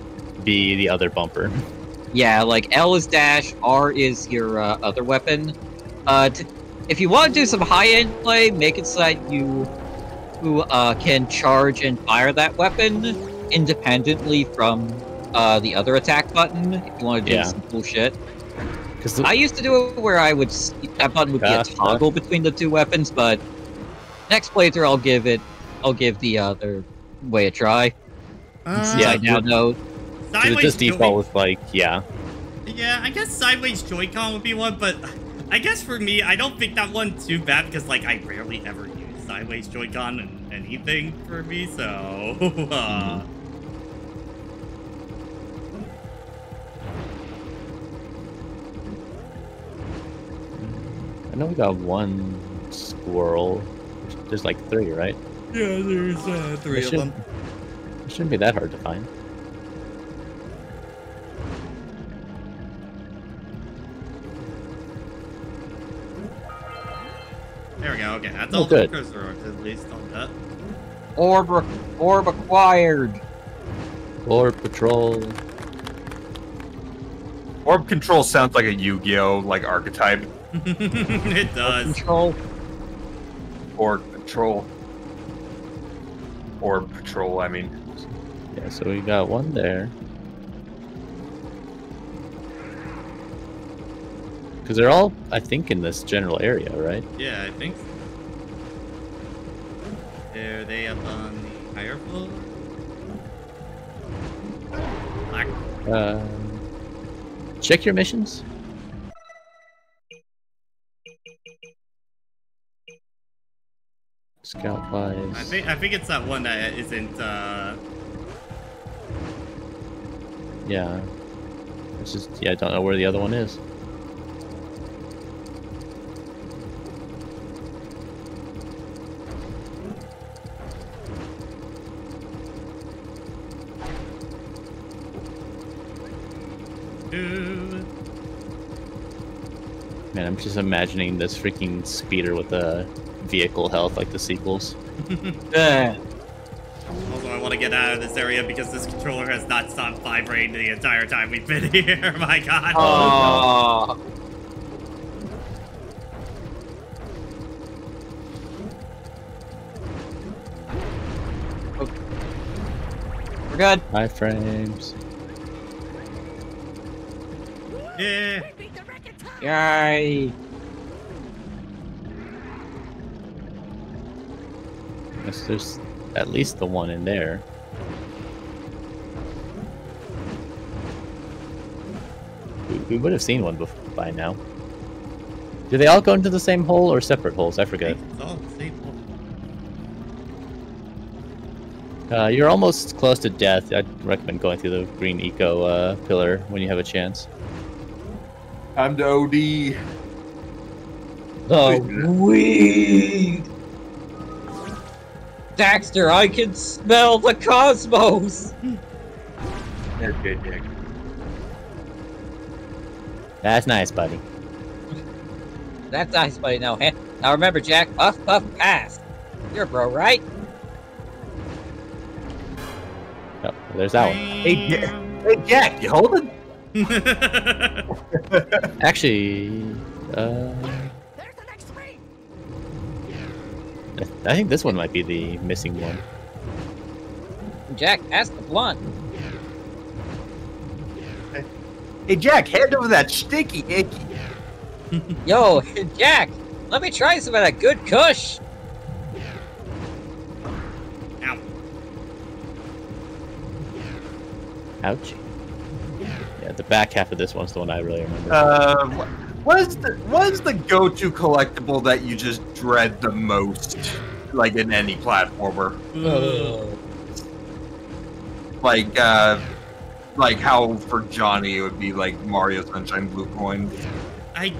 be the other bumper. Yeah, like L is dash, R is your other weapon. If you want to do some high-end play, make it so that you can charge and fire that weapon independently from the other attack button. If you want to do some cool shit. Because I used to do it where that button would be a toggle between the two weapons, but next playthrough I'll give the other way a try. Since I now know. Sideways just default with like, yeah. Yeah, I guess Sideways Joy-Con would be one, but I guess for me, I don't think that one's too bad because, like, I rarely ever use Sideways Joy-Con in anything for me, so... I know we got one squirrel. There's like 3, right? Yeah, there's 3 of them. It shouldn't be that hard to find. There we go. Okay, that's Oh, all good. the precursor orbs at least on that. Orb acquired. Orb patrol. Orb control sounds like a Yu-Gi-Oh! Like archetype. It does. Control. Orb patrol. Orb patrol, I mean. Yeah, so we got one there. Because they're all, I think, in this general area, right? Yeah, I think so. Are they up on the higher floor? Black. Check your missions. Scout wise. I think it's that one that isn't Yeah. It's just, yeah, I don't know where the other one is. Man, I'm just imagining this freaking speeder with a vehicle health like the sequels. Also, I want to get out of this area because this controller has not stopped vibrating the entire time we've been here. My God. Oh. We're good. High frames. Yeah. Yay. Guess there's at least the one in there. We would have seen one by now. Do they all go into the same hole or separate holes? I forget. It's all the same. You're almost close to death. I'd recommend going through the green eco pillar when you have a chance. I'm the OD. The weed. Daxter, I can smell the cosmos. That's good, Nick. That's nice, buddy. That's nice, buddy. Now remember, Jack, puff, puff, pass. You're a bro, right? Oh, there's that one. Hey, Jack, you holding? Actually, There's the next ring. I think this one might be the missing one. Jack, pass the blunt. Hey, Jack, hand over that sticky icky. Yo, Jack, let me try some of that good kush. Ow. Ouch. Yeah, the back half of this one's the one I really remember. What is the go-to collectible that you just dread the most, like in any platformer? Like how for Johnny it would be like Mario Sunshine Blue Coins. I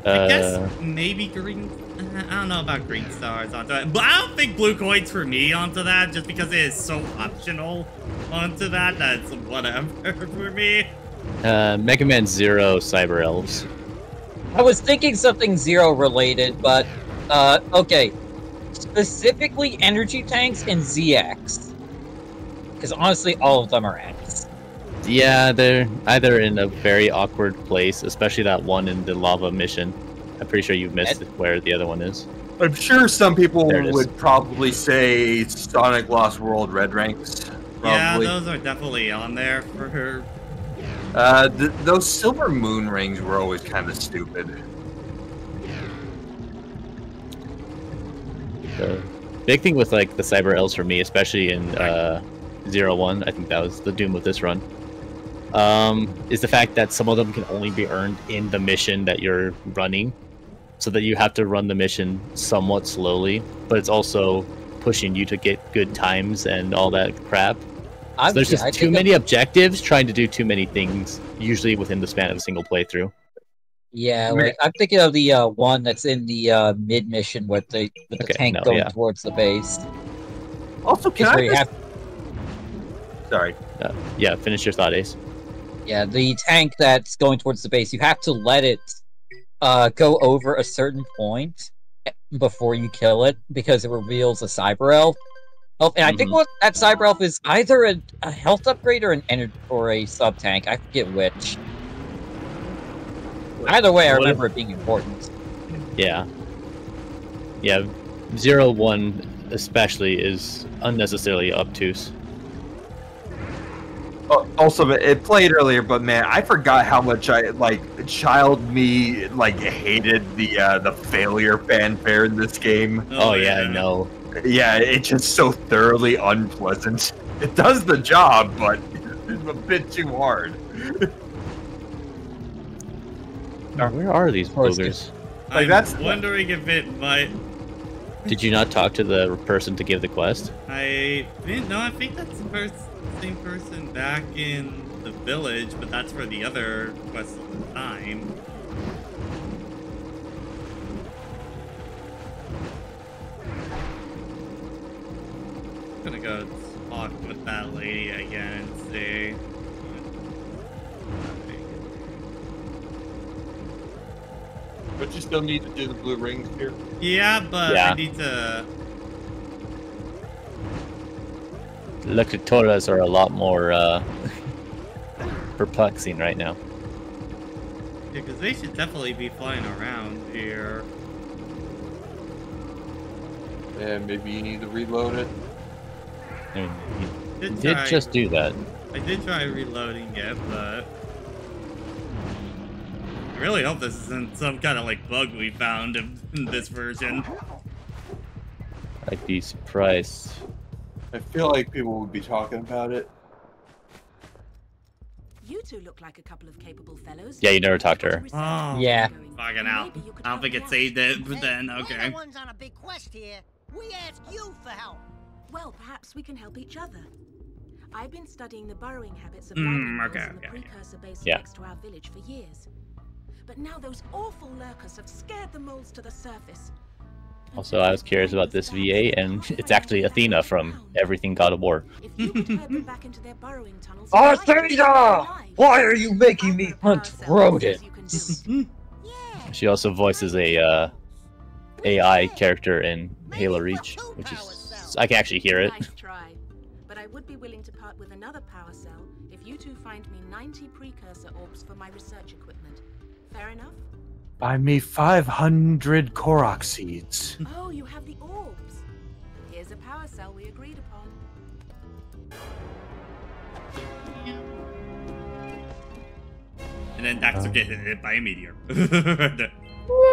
guess maybe green. I don't know about green stars onto that, but I don't think blue coins for me onto that, just because it is so optional onto that. That's whatever for me. Mega Man Zero Cyber Elves. I was thinking something Zero related, but okay. Specifically energy tanks and ZX. Because honestly, all of them are X. Yeah, they're either in a very awkward place, especially that one in the lava mission. I'm pretty sure you missed where the other one is. I'm sure some people There it is. would probably say Sonic Lost World Red Ranks. Yeah, Probably. those are definitely on there for her. Those Silver Moon rings were always kind of stupid. The big thing with like the Cyber Elves for me, especially in 0-1, I think that was the doom of this run, is the fact that some of them can only be earned in the mission that you're running, so that you have to run the mission somewhat slowly, but it's also pushing you to get good times and all that crap. So there's just too many objectives trying to do too many things, usually within the span of a single playthrough. Yeah, like, I'm thinking of the one that's in the mid mission with the tank going towards the base. Also, can I just... Sorry. Yeah, finish your thought, Ace. Yeah, the tank that's going towards the base, you have to let it go over a certain point before you kill it, because it reveals a cyber elf. And I think what that cyber elf is either a health upgrade or a sub tank. I forget which. Either way, I remember it being important. Yeah. Yeah, 0-1 especially is unnecessarily obtuse. Also, it played earlier, but man, I forgot how much child me hated the failure fanfare in this game. Oh yeah, I know. Yeah, it's just so thoroughly unpleasant. It does the job, but it's a bit too hard. Where are these boogers? I'm wondering if it might... Did you not talk to the person to give the quest? I think that's the same person back in the village, but that's for the other quest at the time. I'm gonna go talk with that lady again and see. But you still need to do the blue rings here? Yeah, but I need to... Locutoras are a lot more perplexing right now. Yeah, because they should definitely be flying around here. And maybe you need to reload it. I mean, you did just do that. I did try reloading it, but... I really hope this isn't some kind of bug we found in this version. I'd be surprised. I feel like people would be talking about it. You two look like a couple of capable fellows. Yeah, you never talked to her. Oh, yeah. Fucking out. I don't think it saved it, but then, okay. We're the ones on a big quest here. We ask you for help. Well, perhaps we can help each other. I've been studying the burrowing habits of okay, on the precursor base next to our village for years. But now those awful lurkers have scared the moles to the surface. Also, I was curious about this VA, and it's actually Athena from Everything God of War. If you could herd them back into their burrowing tunnels, Athena! Why are you making me hunt rodents? She also voices a AI character in Halo Reach, which is I can actually hear it. Nice try, but I would be willing to part with another power cell if you two find me 90 precursor orbs for my research equipment. Fair enough? Buy me 500 Korok seeds. Oh, you have the orbs. Here's a power cell we agreed upon. And then Daxter get hit by a meteor.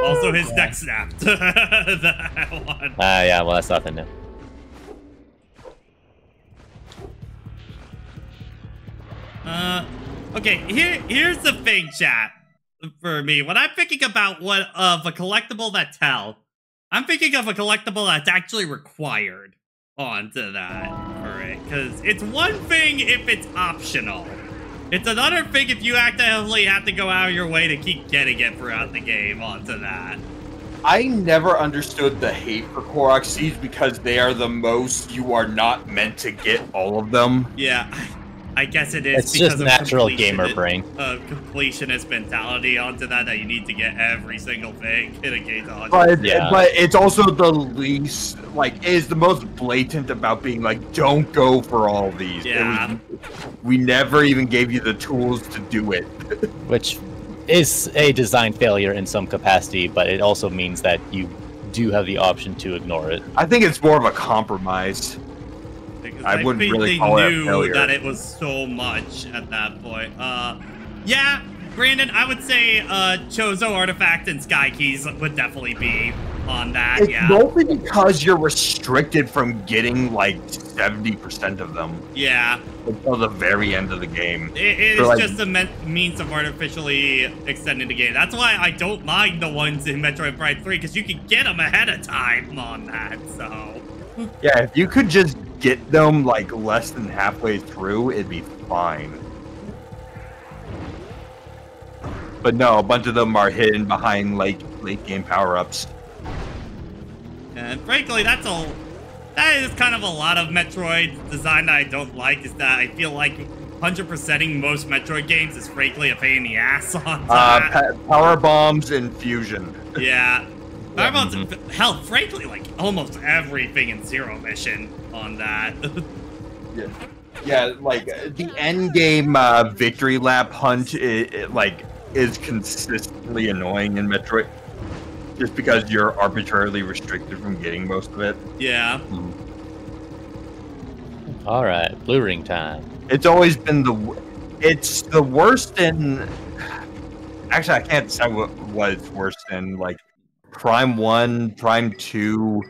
Also, his neck snapped. That one. Yeah, well, that's nothing new. Okay, here's the thing, chat. For me, when I'm thinking about a collectible that's hell, I'm thinking of a collectible that's actually required onto that for it. Because it's one thing if it's optional. It's another thing if you actively have to go out of your way to keep getting it throughout the game onto that. I never understood the hate for Korok seeds because they are the most you are not meant to get all of them. Yeah, I guess it is. It's just natural gamer brain. Completionist mentality onto that you need to get every single thing in a game. But it's also the least, is the most blatant about being don't go for all these. Yeah. We never even gave you the tools to do it. Which is a design failure in some capacity, but it also means that you do have the option to ignore it. I think it's more of a compromise. I wouldn't really call it a failure. That it was so much at that point. Yeah, Brandon, I would say Chozo Artifact and Sky Keys would definitely be on that. It's mostly because you're restricted from getting 70% of them. Yeah. Until the very end of the game. It is just a means of artificially extending the game. That's why I don't mind the ones in Metroid Prime 3, because you can get them ahead of time on that, so... Yeah, if you could just get them less than halfway through, it'd be fine. But no, a bunch of them are hidden behind late game power-ups. And frankly, that is kind of a lot of Metroid design that I don't like, is that I feel like 100%ing most Metroid games is frankly a pain in the ass on that. Power bombs and fusion. Yeah. Power bombs, hell, frankly, like almost everything in Zero Mission on that. Yeah, like the end game victory lap hunt, is consistently annoying in Metroid, just because you're arbitrarily restricted from getting most of it. Yeah. All right, blue ring time. It's always been it's the worst in. Actually, I can't decide what it's worse in. Like Prime 1, Prime 2,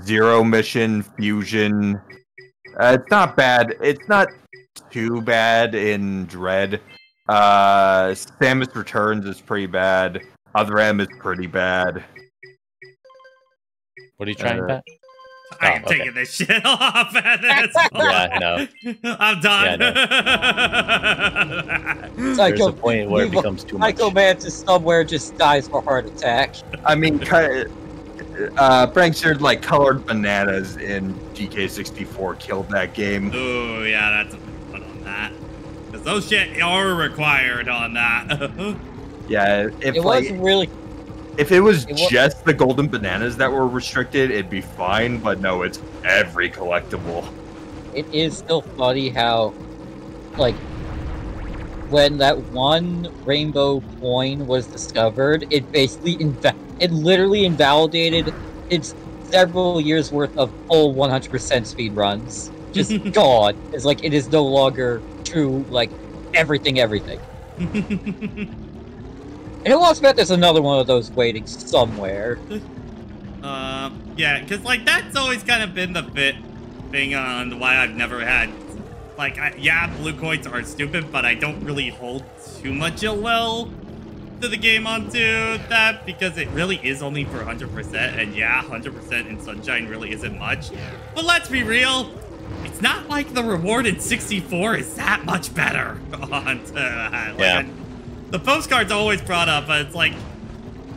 Zero Mission, Fusion. It's not bad. It's not too bad in Dread. Samus Returns is pretty bad. Other M is pretty bad. What are you trying, Pat? I am taking this shit off at this point. Yeah, no. I'm done. Yeah, no. There's a point where it becomes too much. Psycho Mantis somewhere just dies for heart attack. I mean, Prankster, like, colored bananas in GK64 killed that game. Oh, yeah, that's a good one on that. Because those shit are required on that. Yeah, it wasn't really... If it was just the golden bananas that were restricted, it'd be fine, but no, it's every collectible. It is still funny how, like, when that one rainbow coin was discovered, it basically it literally invalidated its several years worth of full 100% speed runs. Just gone. It's like it is no longer true, like, everything. And who wants to bet there's another one of those waiting somewhere? Yeah, because, like, that's always kind of been the thing on why I've never had, like, yeah, blue coins are stupid, but I don't really hold too much ill will to the game onto that, because it really is only for 100%, and yeah, 100% in Sunshine really isn't much. But let's be real, it's not like the reward in 64 is that much better onto that. Like, yeah. The postcards always brought up, but it's like,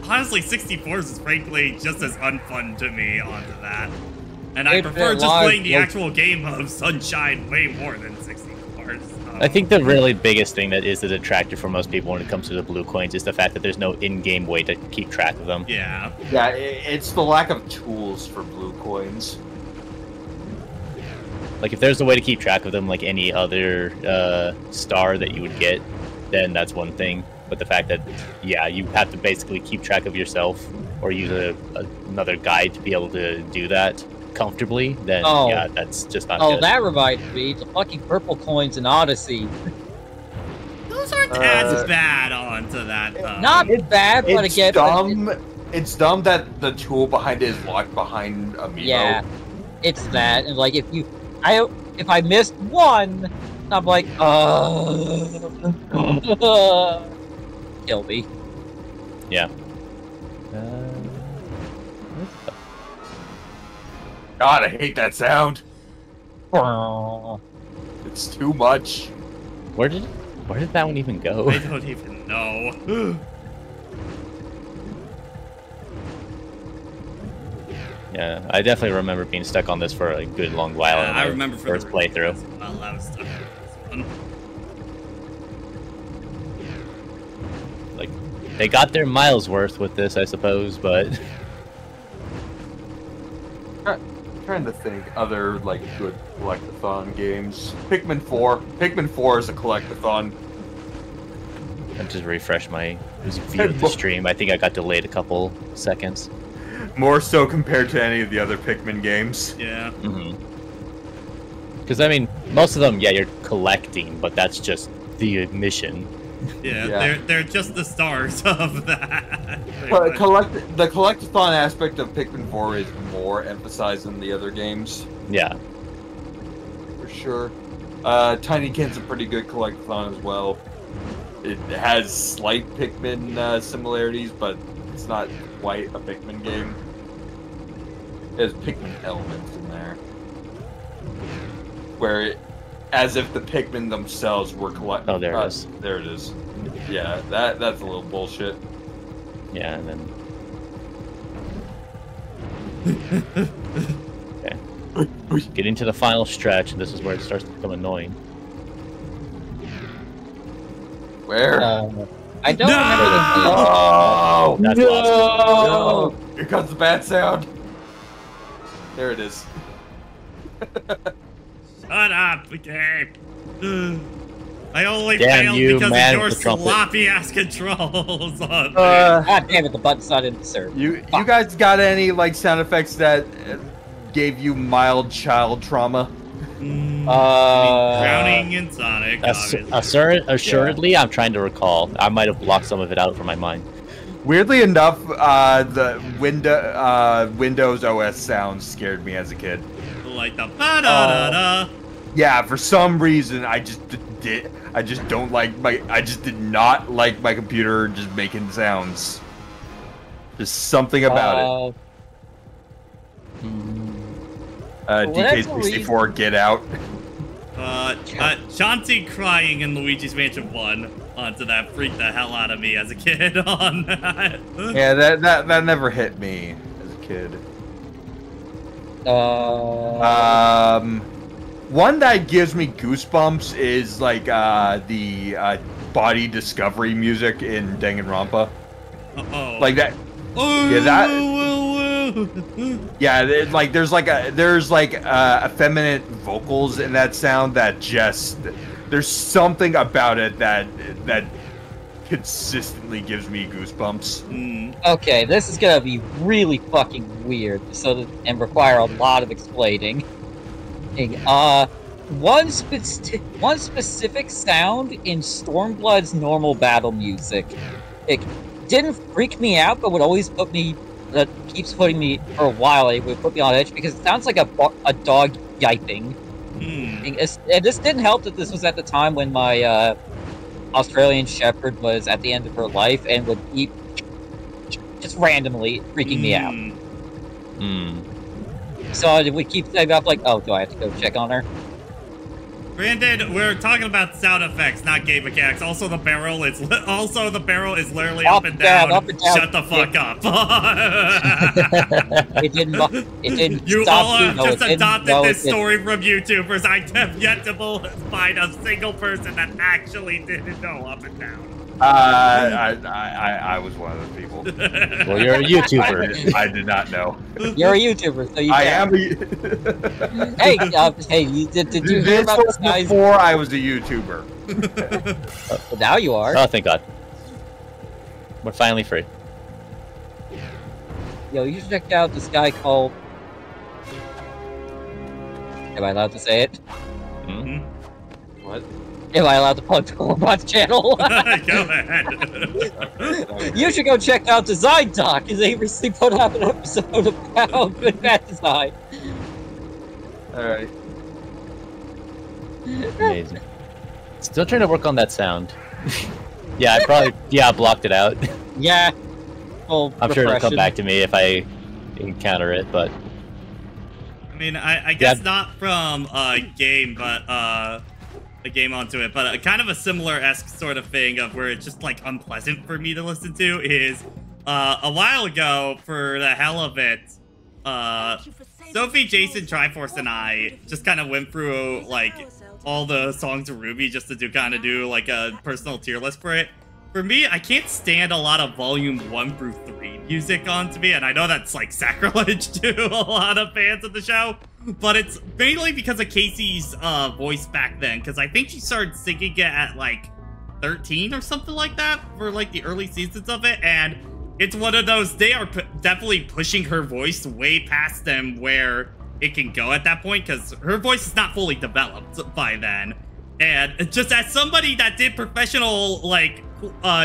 honestly, 64s is frankly just as unfun to me onto that. And I prefer just playing the actual game of Sunshine way more than 64s. I think the really biggest thing that is the detractor for most people when it comes to the blue coins is the fact that there's no in-game way to keep track of them. Yeah. Yeah, it's the lack of tools for blue coins. Like, if there's a way to keep track of them like any other star that you would get, then that's one thing. But the fact that, yeah, you have to basically keep track of yourself or use another guide to be able to do that comfortably, then yeah, that's just not good. That reminds me, the fucking purple coins in Odyssey. Those aren't as bad onto that, though. Not bad, but again... It's dumb that the tool behind it is locked behind Amiibo. Yeah, it's that. And, like, if I missed one... I'm like, kill me. Yeah. God, I hate that sound. It's too much. Where did that one even go? I don't even know. Yeah, I definitely remember being stuck on this for a good long while. Yeah, I remember for first playthrough. I was stuck on this one. Like, they got their miles worth with this, I suppose, but Trying to think other like good collectathon games. Pikmin 4. Pikmin 4 is a collectathon. I just refresh my view of the stream. I think I got delayed a couple seconds. More so compared to any of the other Pikmin games. Yeah. Because I mean, most of them, yeah, you're collecting, but that's just the mission. Yeah, they're just the stars of that. The collectathon aspect of Pikmin 4 is more emphasized than the other games. Yeah. For sure. Tinykin's a pretty good collectathon as well. It has slight Pikmin similarities, but it's not quite a Pikmin game. It has Pikmin elements in there. As if the Pikmin themselves were collected. Oh, there it is. There it is. Yeah, that's a little bullshit. Yeah, and then... Okay. Getting to the final stretch, and this is where it starts to become annoying. Where? I don't remember the Oh! That's no! No! Here comes the bad sound. There it is. Shut up, game. I only Damn failed you, because man of your with the trumpet. sloppy ass controls on God damn it, the button's not inserted. You guys got any like sound effects that gave you mild child trauma? drowning in Sonic. Assuredly, I'm trying to recall. I might have blocked some of it out from my mind. Weirdly enough, the Windows OS sounds scared me as a kid. Like the ba-da-da-da. Yeah, for some reason I just did not like my computer just making sounds. Just something about it. DK64, get out. Chauncey crying in Luigi's Mansion 1 onto that freaked the hell out of me as a kid on that. Yeah, that never hit me as a kid. One that gives me goosebumps is like the body discovery music in Danganronpa. Like that. Yeah, that. Yeah, there's effeminate vocals in that sound that just there's something about it that consistently gives me goosebumps. Okay, this is gonna be really fucking weird, and require a lot of explaining. One specific sound in Stormblood's normal battle music. It didn't freak me out, but would always that keeps putting me, for a while, it would put me on edge, because it sounds like a dog yiping. And this didn't help that this was at the time when my Australian Shepherd was at the end of her life and would keep just randomly freaking me out. So it would keep saying up like, oh, do I have to go check on her? Brandon, we're talking about sound effects, not game mechanics. Also, the barrel is literally Up up and down. up and down. Shut the fuck up. It didn't You stop all you. have No, just it didn't. adopted No, this it didn't. story from YouTubers. I have yet to find a single person that actually didn't know up and down. I was one of those people. Well, you're a YouTuber. I did not know. You're a YouTuber, so you I can. am a. Hey, did you hear about this guy's... Before I was a YouTuber. Well, now you are. Oh, thank God. We're finally free. Yo, you should check out this guy called... Am I allowed to say it? What? Am I allowed to plug the Robot's channel? Go ahead. You should go check out Design Doc, because they recently put out an episode about good bad design. Alright. Amazing. Still trying to work on that sound. Yeah, I blocked it out. Yeah. Well, I'm sure it'll come back to me if I encounter it, but... I mean, I guess not from a game, but a game onto it, but kind of a similar-esque sort of thing of where it's just like unpleasant for me to listen to is a while ago, for the hell of it, Sophie, Jason, Triforce, and I just kind of went through like all the songs of Ruby just to do like a personal tier list for it. For me, I can't stand a lot of Volume 1 through 3 music onto me, and I know that's like sacrilege to a lot of fans of the show, but it's mainly because of Casey's voice back then, because I think she started singing it at like 13 or something like that for like the early seasons of it, and it's one of those, they are definitely pushing her voice way past them where it can go at that point, because her voice is not fully developed by then. And just as somebody that did professional like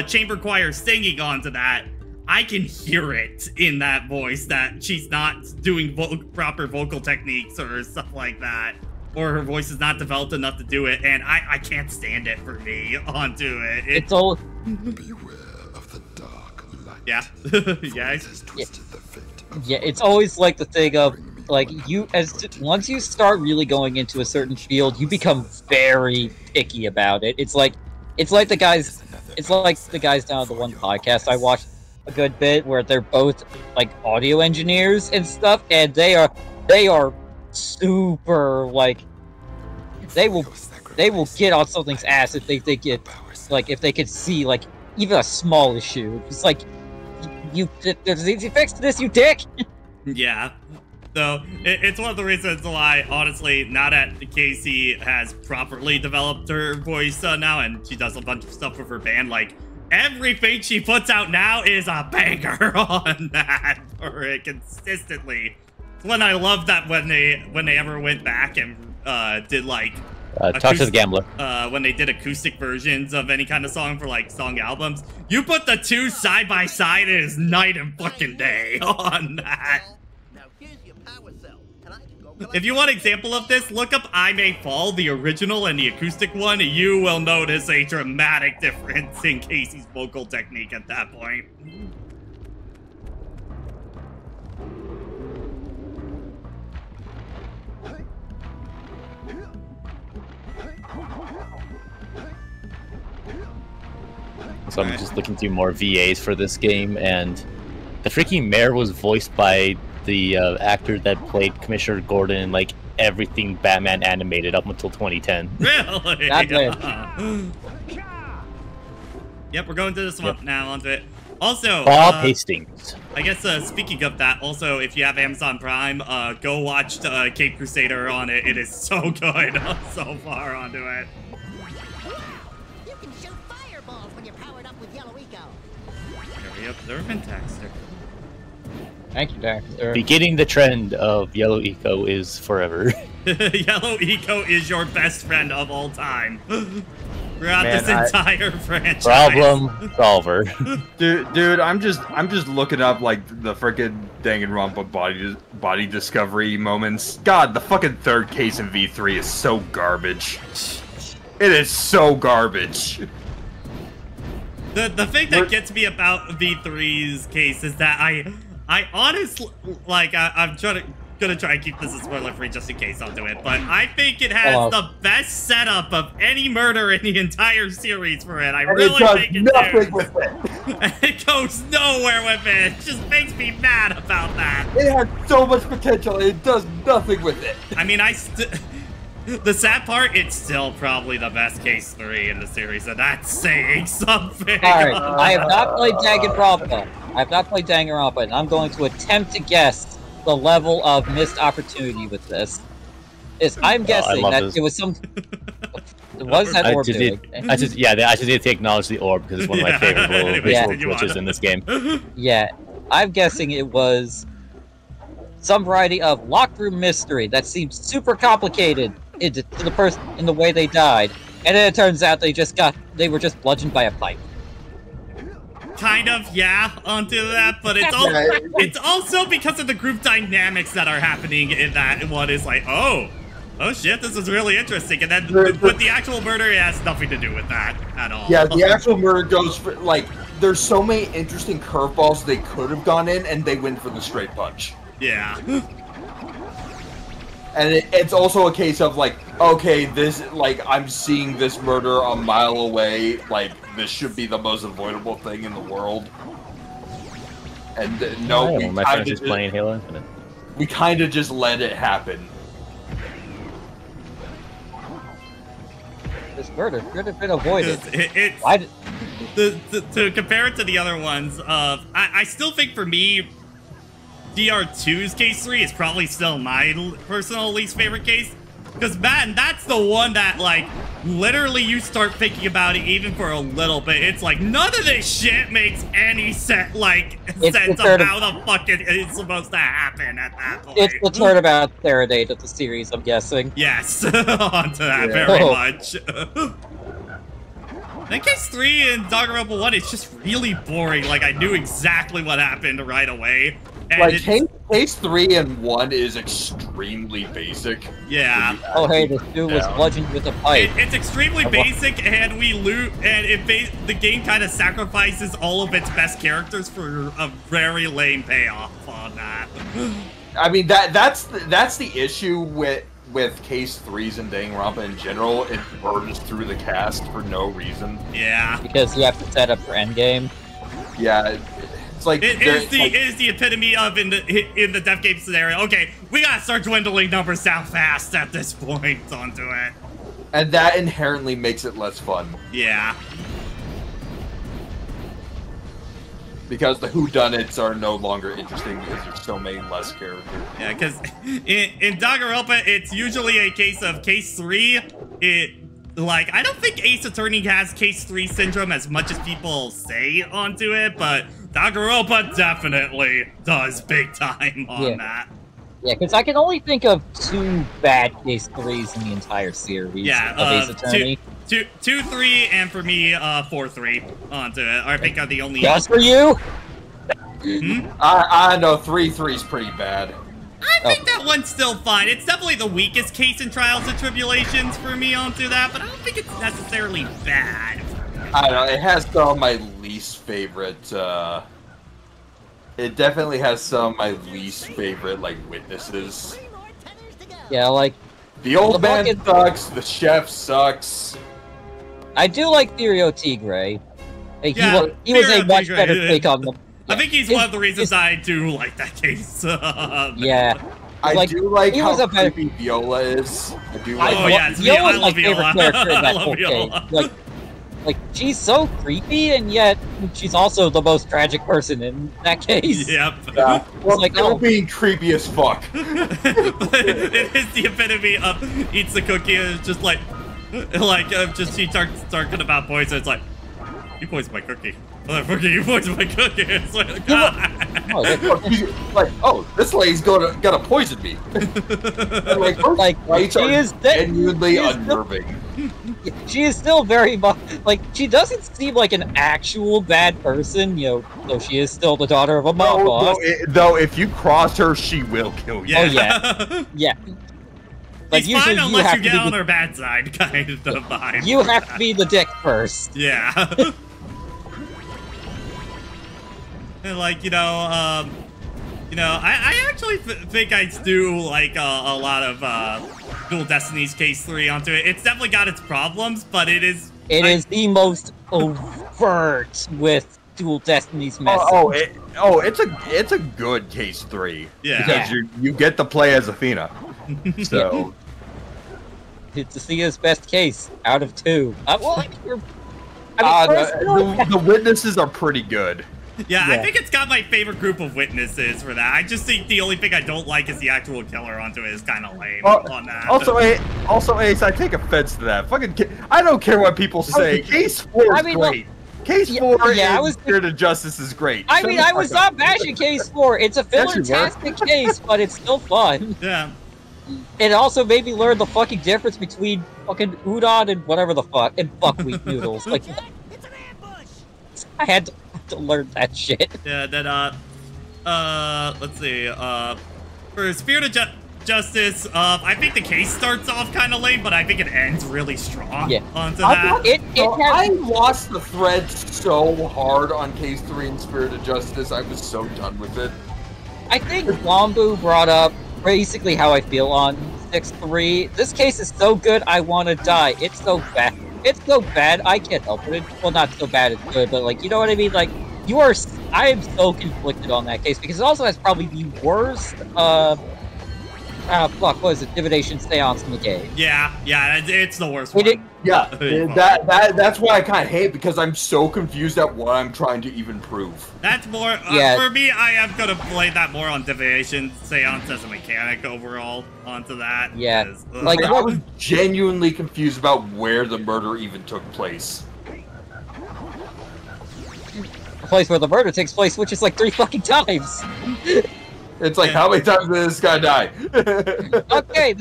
chamber choir singing onto that, I can hear it in that voice that she's not doing proper vocal techniques or stuff like that, or her voice is not developed enough to do it, and I can't stand it for me onto it. It's all... Beware of the dark light. Yeah. Yeah, it's always like the thing of, like, once you start really going into a certain field, you become very picky about it. It's like the guys down at the one podcast I watched a good bit, where they're both like audio engineers and stuff, and they are super like, they will get on something's ass if they think like, if they could see, like, even a small issue. It's like, there's an easy fix to this, you dick! Yeah. So, it's one of the reasons why, honestly, now that Casey has properly developed her voice now, and she does a bunch of stuff with her band, like, everything she puts out now is a banger on that for it consistently. It's when I love that when they ever went back and did, like, Talk to the Gambler. When they did acoustic versions of any kind of song for, like, song albums, you put the two side by side, it is night and fucking day on that. Now here's your power cell, and I can go collect If you want an example of this, look up I May Fall, the original and the acoustic one. You will notice a dramatic difference in Casey's vocal technique at that point. So I'm just looking through more VAs for this game, and the freaking mayor was voiced by the actor that played Commissioner Gordon in, like, everything Batman animated up until 2010. Really? Batman. Yep, we're going to the swamp now, onto it. Also, Bob Hastings. I guess, speaking of that, also, if you have Amazon Prime, go watch Cape Crusader on it. It is so good so far onto it. You can shoot fireballs when you're powered up with Yellow Eco. Very observant, Daxter. Thank you, Daxter. Beginning the trend of Yellow Eco is forever. Yellow Eco is your best friend of all time. Throughout this entire franchise. Problem solver. Dude, I'm just looking up like the frickin' Danganronpa body discovery moments. God, the fucking third case in V3 is so garbage. It is so garbage. The thing that gets me about V3's case is that I honestly, like, I'm gonna try and keep this a spoiler free just in case I'll do it, but I think it has the best setup of any murder in the entire series for it. I really think it nothing does. with it. It goes nowhere with it. It just makes me mad about that. It has so much potential. It does nothing with it. I mean, the sad part, it's still probably the best case 3 in the series, and that's saying something. Alright, I have not played Danganronpa. I have not played Danganronpa, and I'm going to attempt to guess the level of missed opportunity with this. I'm guessing that it was some... What is that orb doing? I just need to acknowledge the orb because it's one of my favorite little visual glitches in this game. Yeah, I'm guessing it was some variety of locked room mystery that seems super complicated to the person in the way they died, and then it turns out they were just bludgeoned by a pipe. Kind of, yeah, onto that, but it's also because of the group dynamics that are happening in that one is like, oh shit, this is really interesting, and then with the actual murder, it has nothing to do with that at all. Yeah, the actual murder goes for, like, there's so many interesting curveballs they could have gone in, and they went for the straight punch. Yeah. And it's also a case of, like, okay, this, like, I'm seeing this murder a mile away, like, this should be the most avoidable thing in the world. And no, my friend's just playing Halo Infinite. We kind of just let it happen. This murder could have been avoided. To compare it to the other ones, I still think for me, DR2's case 3 is probably still my personal least favorite case. Because, man, that's the one that, like, literally you start thinking about it even for a little bit. It's like, none of this shit makes any sense of how the fuck it's supposed to happen at that point. It's the turnabout Serenade of the series, I'm guessing. Yes, onto that very much. In case 3 and Danganronpa 1, it's just really boring. Like, I knew exactly what happened right away. And like, case 3 and 1 is extremely basic. Yeah. Oh, hey, this dude was bludgeoned with a pipe. It's extremely basic, and we loot, and the game kind of sacrifices all of its best characters for a very lame payoff on that. I mean, that's the issue with case 3s and Danganronpa in general. It burns through the cast for no reason. Yeah. Because you have to set up your endgame. Yeah. It's like it is the epitome of in the death game scenario. Okay, we gotta start dwindling numbers down fast at this point onto it. And that inherently makes it less fun. Yeah. Because the whodunits are no longer interesting because there's so many less characters. Yeah, because in Danganronpa, it's usually a case of case 3. I don't think Ace Attorney has case 3 syndrome as much as people say onto it, but Danganronpa definitely does big time on that. Yeah, because I can only think of 2 bad case 3s in the entire series of Ace Attorney. 2, 3, and for me, 4, 3 onto it. I think are the only. Just for you? I know 3's pretty bad. I think that one's still fine. It's definitely the weakest case in Trials and Tribulations for me onto that, but I don't think it's necessarily bad. I don't know, it has some of my least favorite, it definitely has some of my least favorite, like, witnesses. Yeah, like... The old man sucks, the chef sucks. I do like Therio Tigre. Like, yeah, he was a much better take on them. I think he's one of the reasons I do like that case. Yeah. I do like how creepy Viola is. I do like Viola's my Viola. favorite character in that whole game. Like, she's so creepy, and yet she's also the most tragic person in that case. Yep. Yeah. Well, like, being creepy as fuck. It is the epitome of eats the cookie and it's just just she starts talking about poison. It's like, you poisoned my cookie. Motherfucker, you poisoned my cookie. It's like, like, oh, this lady's gonna poison me. She is genuinely unnerving. She is still very much like, she doesn't seem like an actual bad person, though she is still the daughter of a mob boss. Though if you cross her, she will kill you. Yeah. Oh yeah, yeah. Like, he's fine unless you get on her bad side, kind of vibe. You have to be the dick first. Yeah. And I actually think I do like a lot of Dual Destinies Case 3 onto it. It's definitely got its problems, but it is... It is the most overt with Dual Destinies message. It's a good Case 3. Yeah. Because you get to play as Athena. So... It's Athena's best case out of 2. The witnesses are pretty good. Yeah, I think it's got my favorite group of witnesses for that. I just think the only thing I don't like is the actual killer onto it is kind of lame on that. Also, Ace, I take offense to that. I don't care what people say. Case 4 is great. Case 4 in Spirit of Justice is great. I was not bashing Case 4. It's a fantastic case, but it's still fun. Yeah. It also made me learn the fucking difference between fucking udon and whatever the fuck, and buckwheat noodles. Like, It's an ambush. I had to learn that shit. Yeah, then, let's see, for Spirit of Justice, I think the case starts off kind of lame, but I think it ends really strong onto that. I lost the thread so hard on Case 3 and Spirit of Justice, I was so done with it. I think Wombu brought up basically how I feel on 6-3. This case is so good, I want to die. It's so bad. It's so bad, I can't help it. Well, not so bad it's good, but, like, you know what I mean? Like, I am so conflicted on that case, because it also has probably the worst, what is it? Divination Seance in the game. Yeah, it's the worst one. That's why I kind of hate, because I'm so confused at what I'm trying to even prove. That's more, for me, I am going to play that more on Divination Seance as a mechanic overall onto that. Yeah. Like, I was genuinely confused about where the murder even took place. The place where the murder takes place, which is like 3 fucking times. It's like, how many times did this guy die? Okay,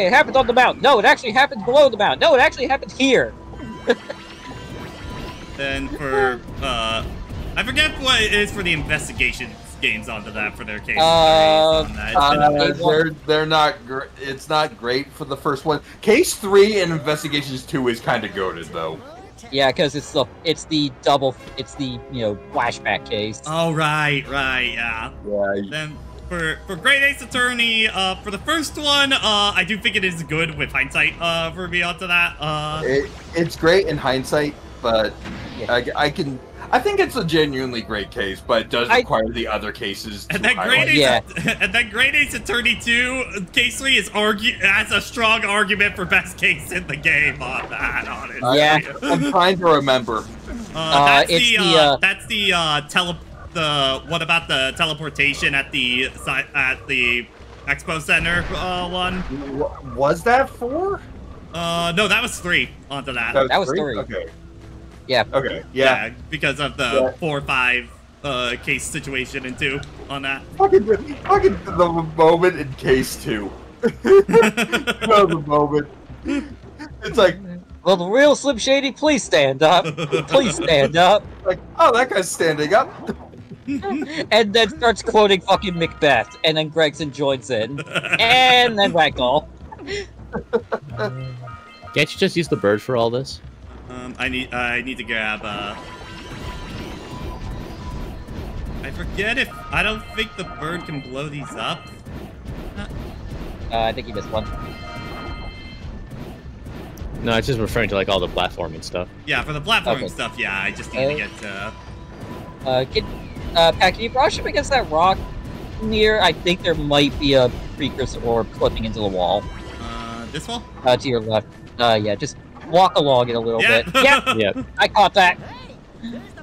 it happened on the mountain. No, it actually happened below the mountain. No, it actually happened here. Then for, I forget what it is for the investigation games onto that for their case. They're not. It's not great for the first one. Case 3 and Investigations 2 is kind of goated though. Yeah, because it's the flashback case. Oh right, yeah. Yeah. Then for Great Ace Attorney, for the first one, I do think it is good with hindsight for me onto that. It's great in hindsight, but I think it's a genuinely great case, but it does require the other cases. And then Great Ace Attorney 2, Case 3 has a strong argument for best case in the game on that, honestly. Yeah, I'm trying to remember. That's the the teleportation at the Expo Center one? Was that 4? No, that was 3 onto that. That was 3. Okay. Yeah. Okay. Yeah. Because of the 4-5 case situation in 2 on that. Fucking the moment in case 2. The moment. It's like, Well, the real Slim Shady, please stand up. Please stand up. like, oh, that guy's standing up. And then starts quoting fucking Macbeth, and then Gregson joins in. And then Ragdoll. Can't you just use the bird for all this? I need to grab I forget if I don't think the bird can blow these up. I think you missed one. No, it's just referring to like all the platforming stuff. Yeah, for the platforming Okay. stuff, yeah, I just need to get Pat, can you brush up against that rock near? I think there might be a precursor orb clipping into the wall. This wall? To your left. Yeah, just walk along it a little Yeah. bit. Yep, Yeah. I caught that.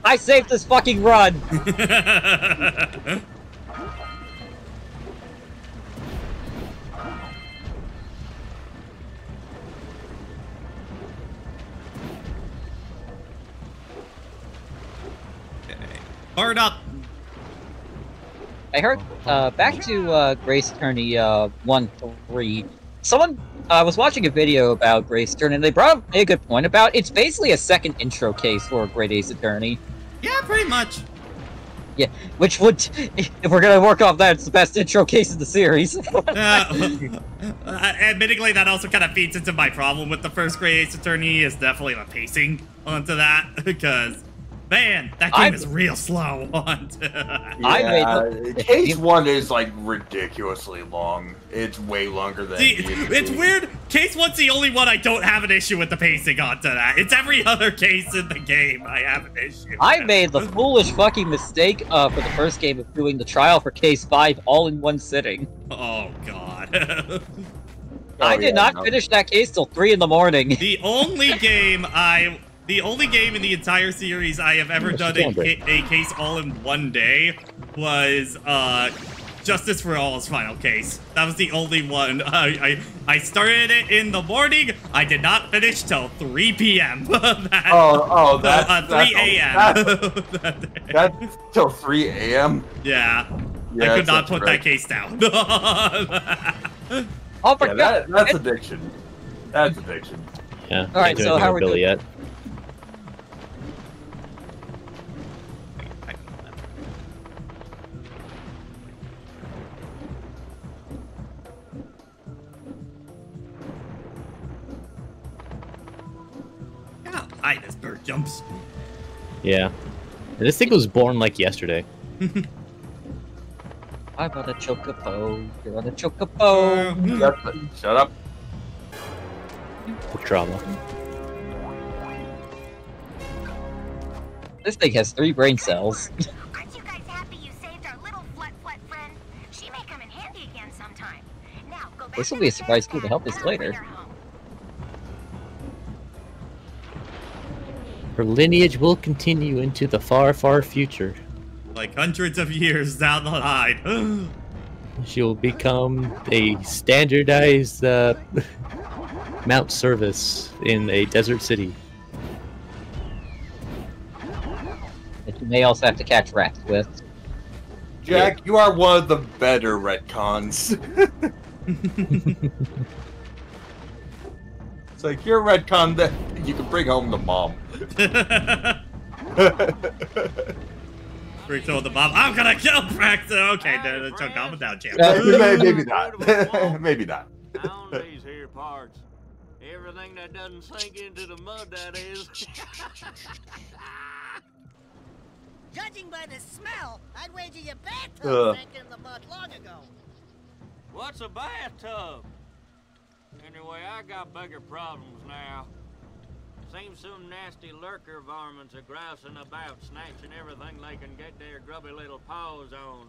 I saved this fucking run. Bird up! I heard, back to Grace Attorney 1-3. Someone was watching a video about Grace Attorney, and they brought up a good point about it's basically a second intro case for a Great Ace Attorney. Yeah, pretty much. Yeah, which would, if we're gonna work off that, it's the best intro case in the series. Admittingly, that also kind of feeds into my problem with the first Great Ace Attorney, is definitely the pacing onto that, because, man, that game is real slow onto Case 1 is like ridiculously long. It's way longer than it's weird. Case 1's the only one I don't have an issue with the pacing onto that. It's every other case in the game I have an issue with. I made the foolish fucking mistake for the first game of doing the trial for Case 5 all in one sitting. Oh, God. I did not finish that case till 3 in the morning. The only game in the entire series I have ever done a case all in one day was Justice for All's final case. That was the only one. I started it in the morning. I did not finish till 3 p.m. That's 3 a.m. That's till 3 a.m.? Yeah. I could not put that case down. Oh my God. That's addiction. That's addiction. Yeah. All right, so how are we doing? Yet. How high this bird jumps. Yeah. And this thing was born like yesterday. I'm on a chocobo. You're on a chocobo. Shut up. Drama. This thing has 3 brain cells. Aren't you guys happy you saved our little flut friend? She may come in handy again sometime. Now go back. This will be a surprise tool to help us later. Her lineage will continue into the far, far future. Like hundreds of years down the line. She will become a standardized mount service in a desert city. That you may also have to catch rats with. Jack, you are one of the better retcons. It's like, you're a retcon that you can bring home the mom. Bring home the mom. I'm gonna kill Braxton! Okay, calm down, champ. Maybe not. Maybe not. On these here parts. Everything that doesn't sink into the mud, that is. Judging by the smell, I'd wager your bathtub sank in the mud long ago. What's a bathtub? Anyway, I got bigger problems now. Seems some nasty lurker varmints are grousing about, snatching everything they can get their grubby little paws on,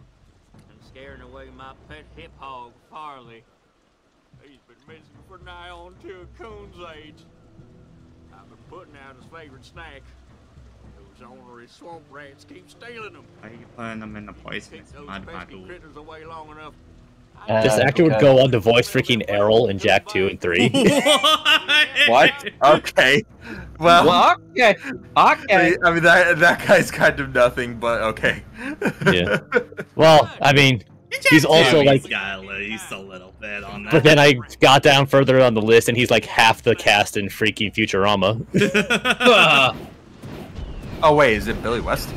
and scaring away my pet hip hog, Farley. He's been missing for nigh on to a coon's age. I've been putting out his favorite snack, those Those ornery swamp rats keep stealing them. Why are you putting them in the poisonous Keep those mud pesky puddle? critters away long enough. This actor would go on to voice freaking Errol in Jak 2 and 3. What? Okay. Well, okay. Okay. I mean that guy's kind of nothing, but okay. Yeah. Well, I mean, he's also like. He's got at least a little bit on that. But then I got down further on the list, and he's like half the cast in freaking Futurama. Oh wait, is it Billy West?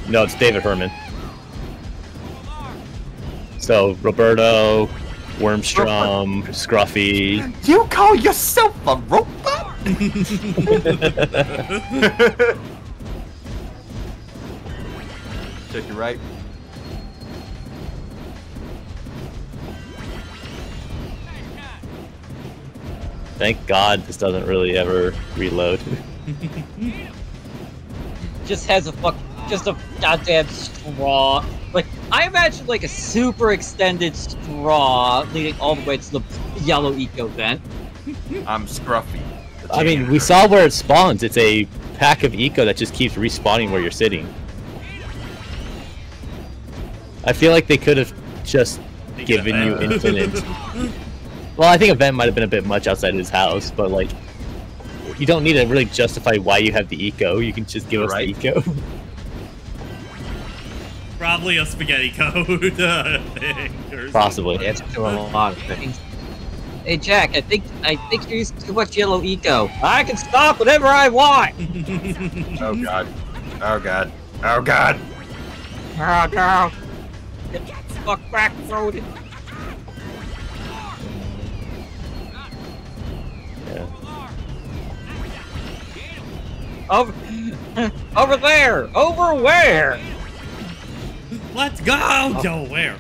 No, it's David Herman. So Roberto, Wormstrom, Scruffy. You call yourself a robot? Check your right. Thank God this doesn't really ever reload. Just has a goddamn straw. Like, I imagine like a super extended straw leading all the way to the yellow eco vent. I'm Scruffy. I mean, we saw where it spawns. It's a pack of eco that just keeps respawning where you're sitting. I feel like they could have just given you infinite. Well, I think a vent might have been a bit much outside his house, but like, you don't need to really justify why you have the eco. You can just give us the eco. Probably a spaghetti code thing. Possibly. It's doing a lot of things. Hey Jack, I think you're using too much yellow eco. I can stop whatever I want. Oh god. Oh god. Oh god. Oh no. Get the fuck back, Rodent. Yeah. Over there! Over where? Let's go! Go where?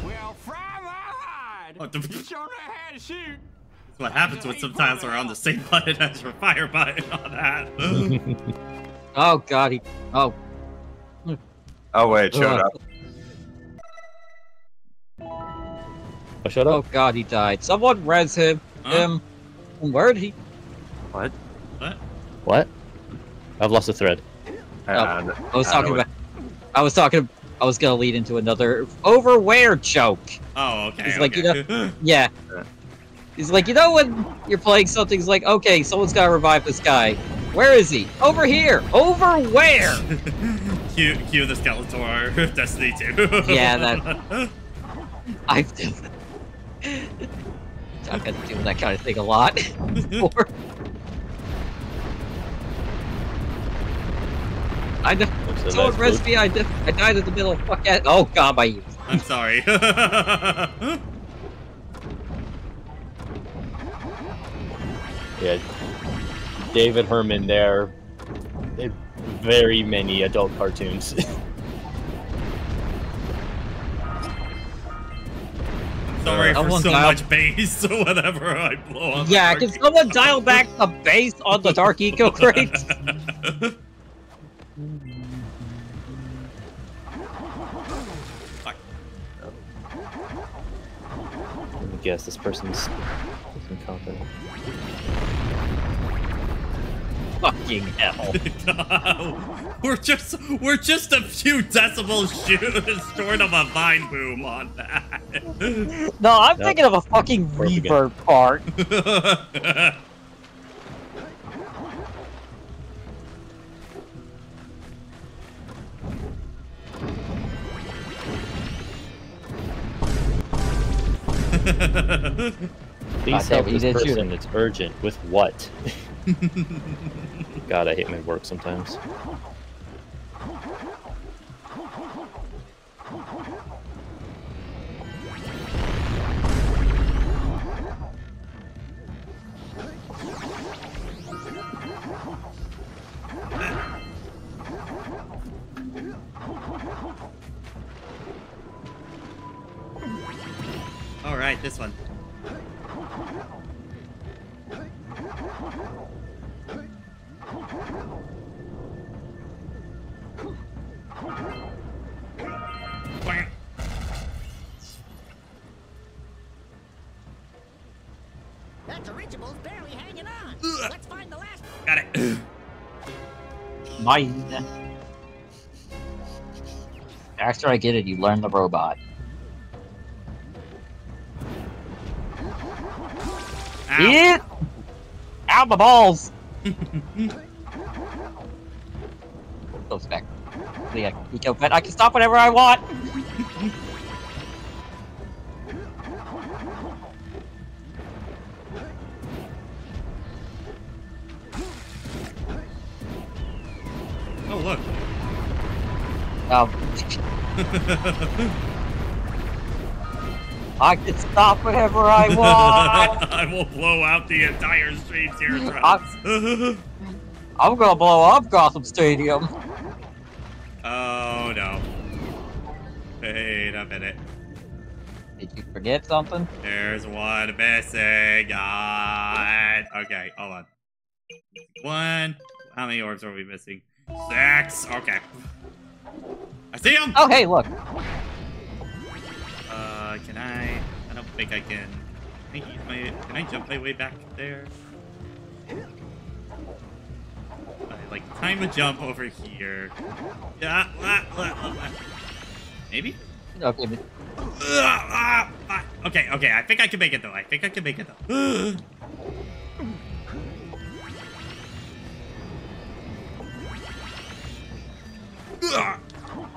Well, fry my hide. What the- You sure know how to shoot. That's what happens when sometimes we're on the same button as your fire button on that. Oh god, he. Oh. Oh wait, shut up. Oh, shut Oh up. god, he died. Someone res him. Huh? Where'd he? What? What? What? I've lost a thread. I was gonna lead into another over where joke. Oh, okay. He's like, you know, yeah. He's like, you know, when you're playing something, he's like, okay, someone's gotta revive this guy. Where is he? Over here. Over where? cue the Skeletor Destiny 2. Yeah, that. I've got to do that kind of thing a lot. Before. I know. Someone res me. I died in the middle of fucking. Oh god, my youth. I'm sorry. Yeah, David Herman there. Very many adult cartoons. Sorry for so much bass or whatever I blow up. Yeah, can someone dial back the bass on the Dark Eco crates? Let me guess, this person's incompetent. Fucking hell. We're just a few decibels short of a vine boom on that. No, I'm thinking of a fucking reverb part. Please help this person, it's urgent. With what? God, I hate my work sometimes. Alright, this one. That dirigible's barely hanging on. Let's find the last. Got it. Mine. After I get it, you learn the robot. Ow. Eat! Ow, my balls! Goes back. Yeah, Eco Pet, I can stop whenever I want! Oh, look. I can stop whenever I want! I will blow out the entire street here. I'm gonna blow up Gotham Stadium. Oh, no. Wait a minute. Did you forget something? There's one missing. God. Okay, hold on. One. How many orbs are we missing? 6. Okay. I see him! Oh, hey, look. Can I don't think I can. Can I jump my way back there? Like, time a jump over here. Yeah, maybe? Okay, but... Okay, I think I can make it, though.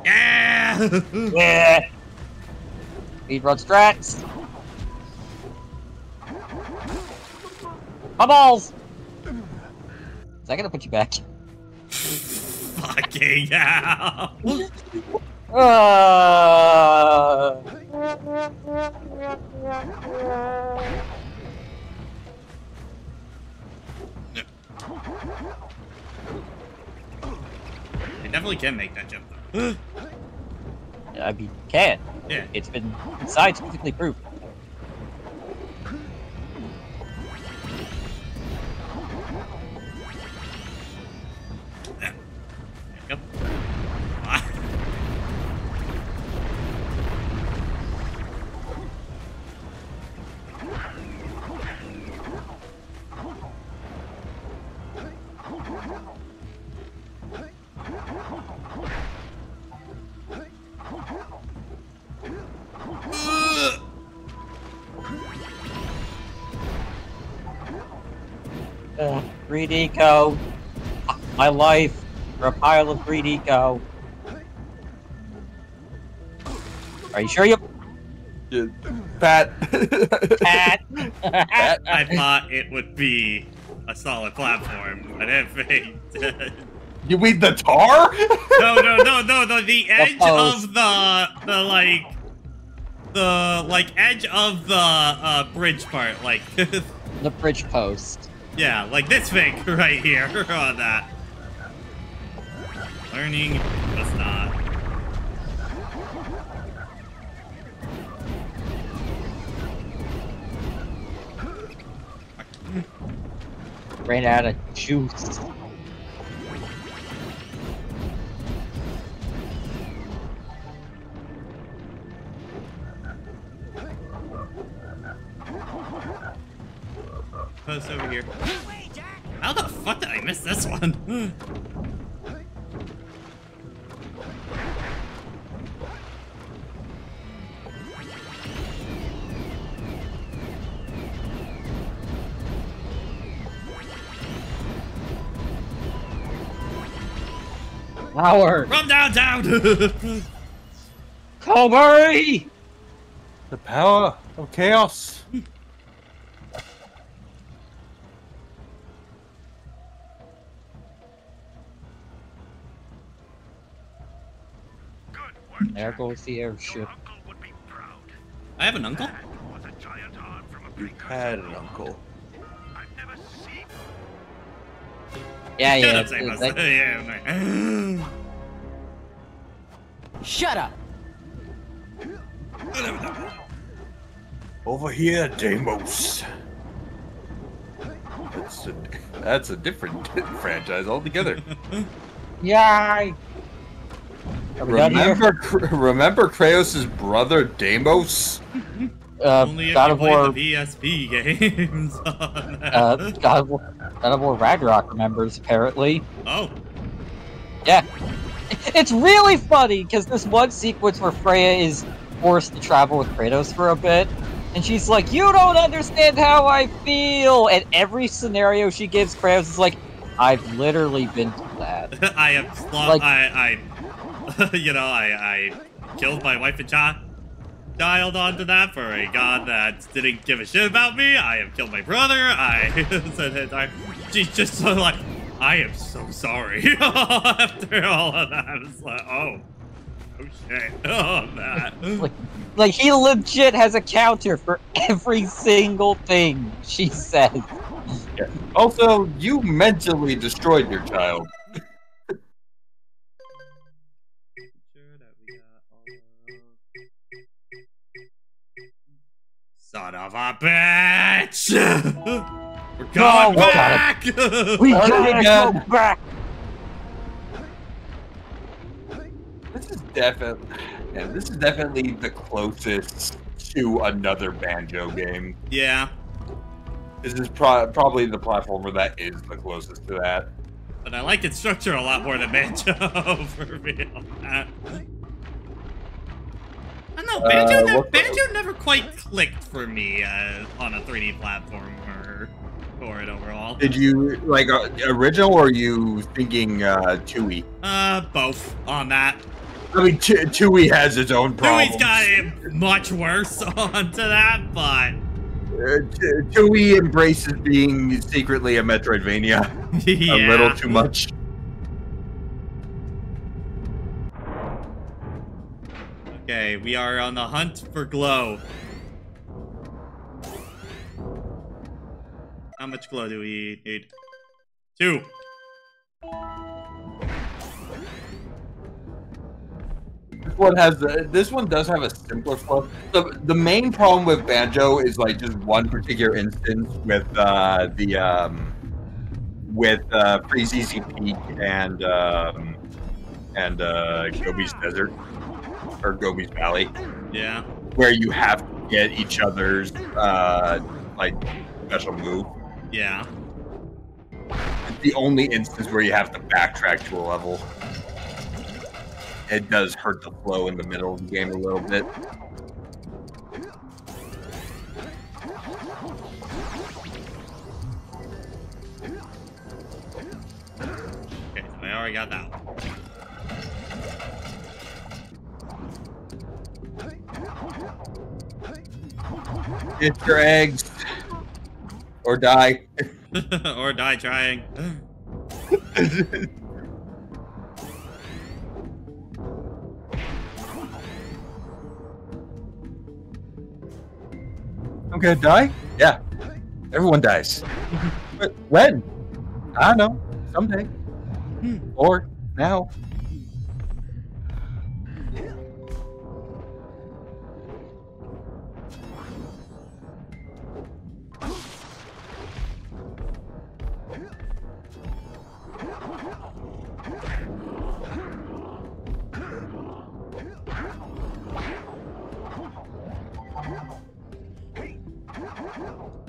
Yeah! Yeah! Speedrun strats! My balls! Is that gonna put you back? Fucking hell! I definitely can make that jump, though. I mean, you can. Yeah. It's been scientifically proven. There you go. Greed eco. My life for a pile of greed eco. Are you sure you... Pat. Pat? Pat. I thought it would be a solid platform, but if it... You mean the tar? No, the edge of the edge of the bridge part, like The bridge post. yeah, like this thing right here on that. Learning was not. Ran out of juice. Post over here. How the fuck did I miss this one? Power! From downtown! Cobra! The power of chaos. There goes the airship. I have an uncle? You had an uncle. Yeah, Shut yeah. up, Samus. Yeah, Shut up! Over here, Deimos. That's a different franchise altogether. Yay! Are we done here? Remember Kratos' brother Deimos? Only if God you of play War. the PSP games on that. God of War Ragnarok remembers, apparently. Oh. Yeah. It's really funny, because this one sequence where Freya is forced to travel with Kratos for a bit, and she's like, you don't understand how I feel! And every scenario she gives, Kratos is like, I've literally been through that. I have I killed my wife and child onto that for a god that didn't give a shit about me. I have killed my brother. She's just so like, I am so sorry. After all of that, I was like, oh shit. Oh, that. Like, he legit has a counter for every single thing she says. Yeah. Also, you mentally destroyed your child. Son of a bitch! We're going back! We gotta go back! This is definitely the closest to another Banjo game. Yeah. This is probably the platformer that is the closest to that. But I like its structure a lot more than Banjo, for me on that. I don't know, Banjo never quite clicked for me on a 3D platformer for it overall. Did you, like, original, or are you thinking Tui? Both on that. I mean, Tui has its own problems. Tui's got it much worse onto that, but... Tui embraces being secretly a Metroidvania yeah. a little too much. Okay, we are on the hunt for glow. How much glow do we need? 2. This one does have a simpler flow. The main problem with Banjo is like just one particular instance with Freeze's Peak and Gobi's Desert or Gobi's Valley. Yeah. Where you have to get each other's like special move. Yeah. It's the only instance where you have to backtrack to a level. It does hurt the flow in the middle of the game a little bit. Okay, so I already got that one. Get your eggs. Or die. Or die trying. I'm gonna die? Yeah. Everyone dies. But when? I don't know. Someday. Or now.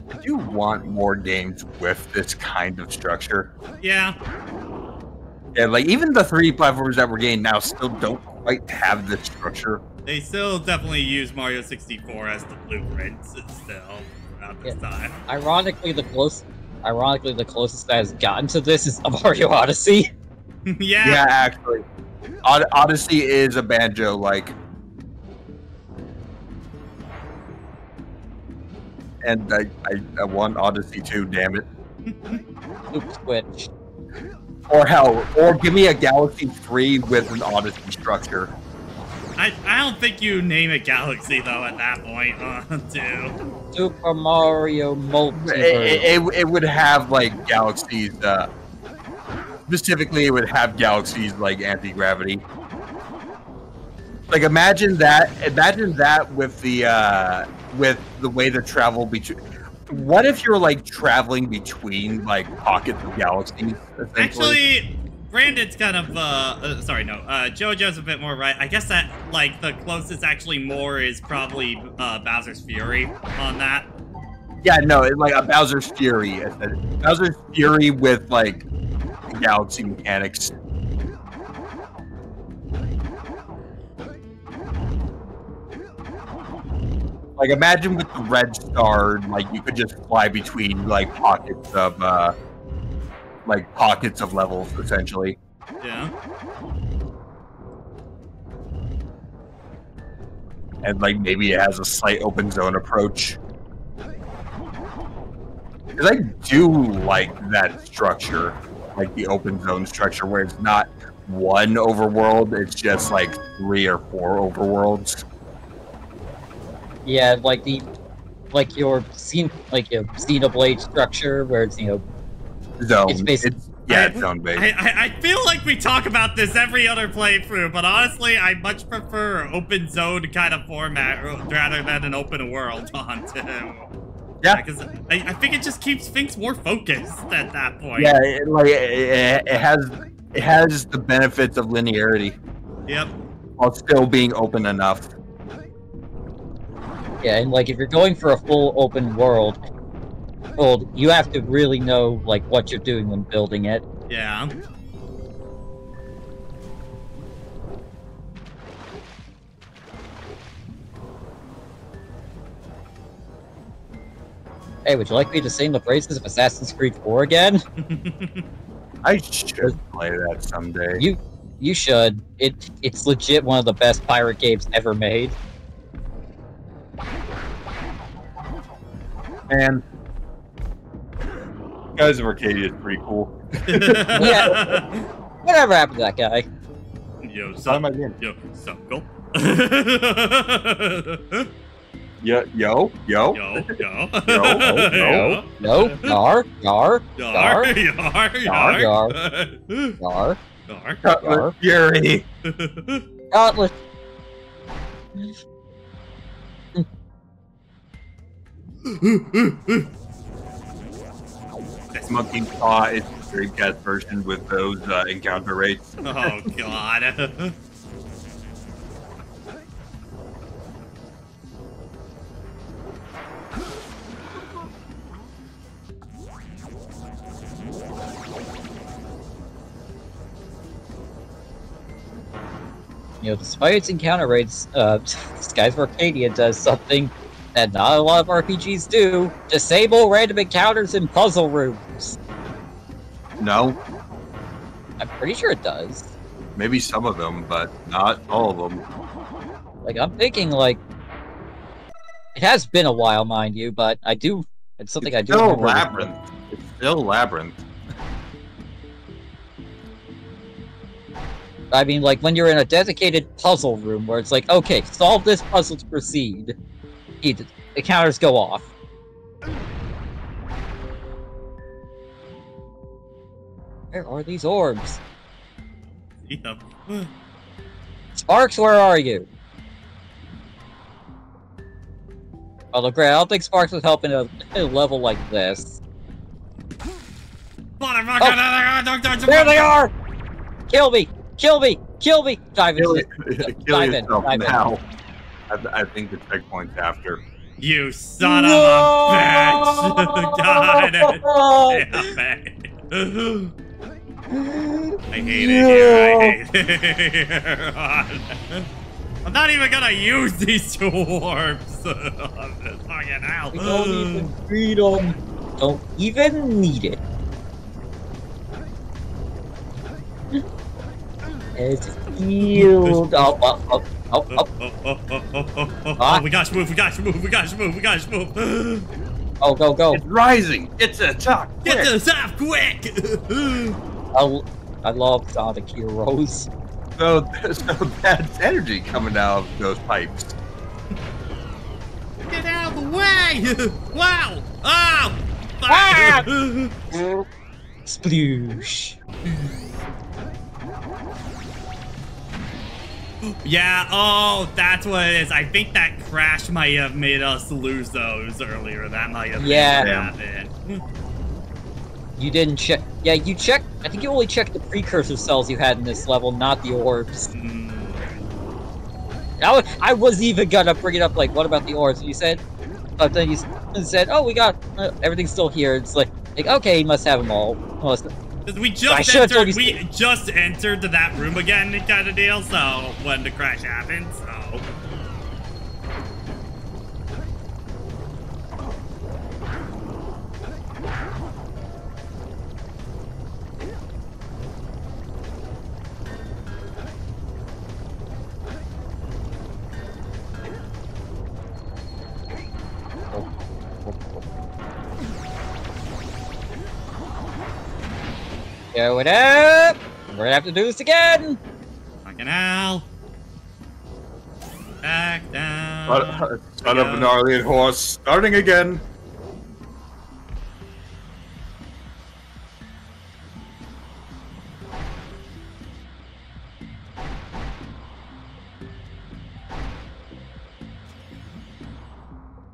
I do want more games with this kind of structure. Yeah. Yeah, like even the 3D platformers that we're getting now still don't quite have this structure. They still definitely use Mario 64 as the blueprint still throughout this time. Ironically, the closest that has gotten to this is Mario Odyssey. Yeah. Yeah, actually. Odyssey is a Banjo-like. And I want Odyssey too, damn it. Loop switch. Or hell, or give me a Galaxy 3 with an Odyssey structure. I don't think you name it Galaxy though at that point, too. Super Mario Multiverse. It would have like Galaxies, specifically it would have Galaxies like anti-gravity. Like imagine that with the way the travel between. What if you're like traveling between like pockets of galaxies? Actually, Brandon's kind of JoJo's a bit more right. I guess that like the closest actually more is probably Bowser's Fury on that. Yeah, no, it's like a Bowser's Fury. Bowser's Fury with like galaxy mechanics. Like, imagine with the red star, like, you could just fly between, like, pockets of levels, essentially. Yeah. And, like, maybe it has a slight open zone approach. Because I do like that structure, like the open zone structure, where it's not one overworld, it's just, like, 3 or 4 overworlds. Yeah, like your Xenoblade structure, where it's Zone. it's basically it's zone based. I feel like we talk about this every other playthrough, but honestly, I much prefer open zone kind of format rather than an open world on too. Yeah, because I think it just keeps things more focused at that point. Yeah, it has the benefits of linearity. Yep. While still being open enough. Yeah, and like if you're going for a full open world, you have to really know like what you're doing when building it. Yeah. Hey, would you like me to sing the praises of Assassin's Creed 4 again? I should play that someday. You should. It's legit one of the best pirate games ever made. And Guys of Arcadia is pretty cool. Yeah. Whatever happened to that guy? Yo, go. Yo. Cutlass Fury. Cutlass. Monkey Paw is the Dreamcast version with those encounter rates. Oh god. You know, despite its encounter rates, Skies of Arcadia does something that not a lot of RPGs do: disable random encounters in puzzle rooms. No. I'm pretty sure it does. Maybe some of them, but not all of them. Like, I'm thinking, like, it has been a while, mind you, but it's something I do Still remember. Labyrinth. It's still Labyrinth. I mean, like, when you're in a dedicated puzzle room where it's like, okay, solve this puzzle to proceed, the counters go off. Where are these orbs? Yep. Sparks, where are you? Oh, look, great. I don't think Sparks would help in a level like this. Oh. There they are! Kill me! Kill me! Kill me! Dive in. Kill yourself now. I think the checkpoint's after. You son of a bitch! God damn it! I hate it here. I hate it here. I'm not even gonna use these two orbs. Fucking hell. We don't even need them. Don't even need it. It's healed. Oh, we gotta move. Oh, go. It's rising. It's a top. Get to the top quick. I love Sonic Heroes. So that's energy coming out of those pipes. Get out of the way! Wow! Oh! Ah! Sploosh. Yeah, oh, that's what it is. I think that crash might have made us lose those earlier. That might have happened. You didn't check. Yeah, you checked. I think you only checked the precursor cells you had in this level, not the orbs. I was even gonna bring it up, like, what about the orbs? And you said, but then you said, oh, we got everything's still here. It's like okay, he must have them all. We just entered that room again, kind of deal. So when the crash happened, so Going up! We're gonna have to do this again! Fucking hell. Back down. Son of an Arlian horse, starting again.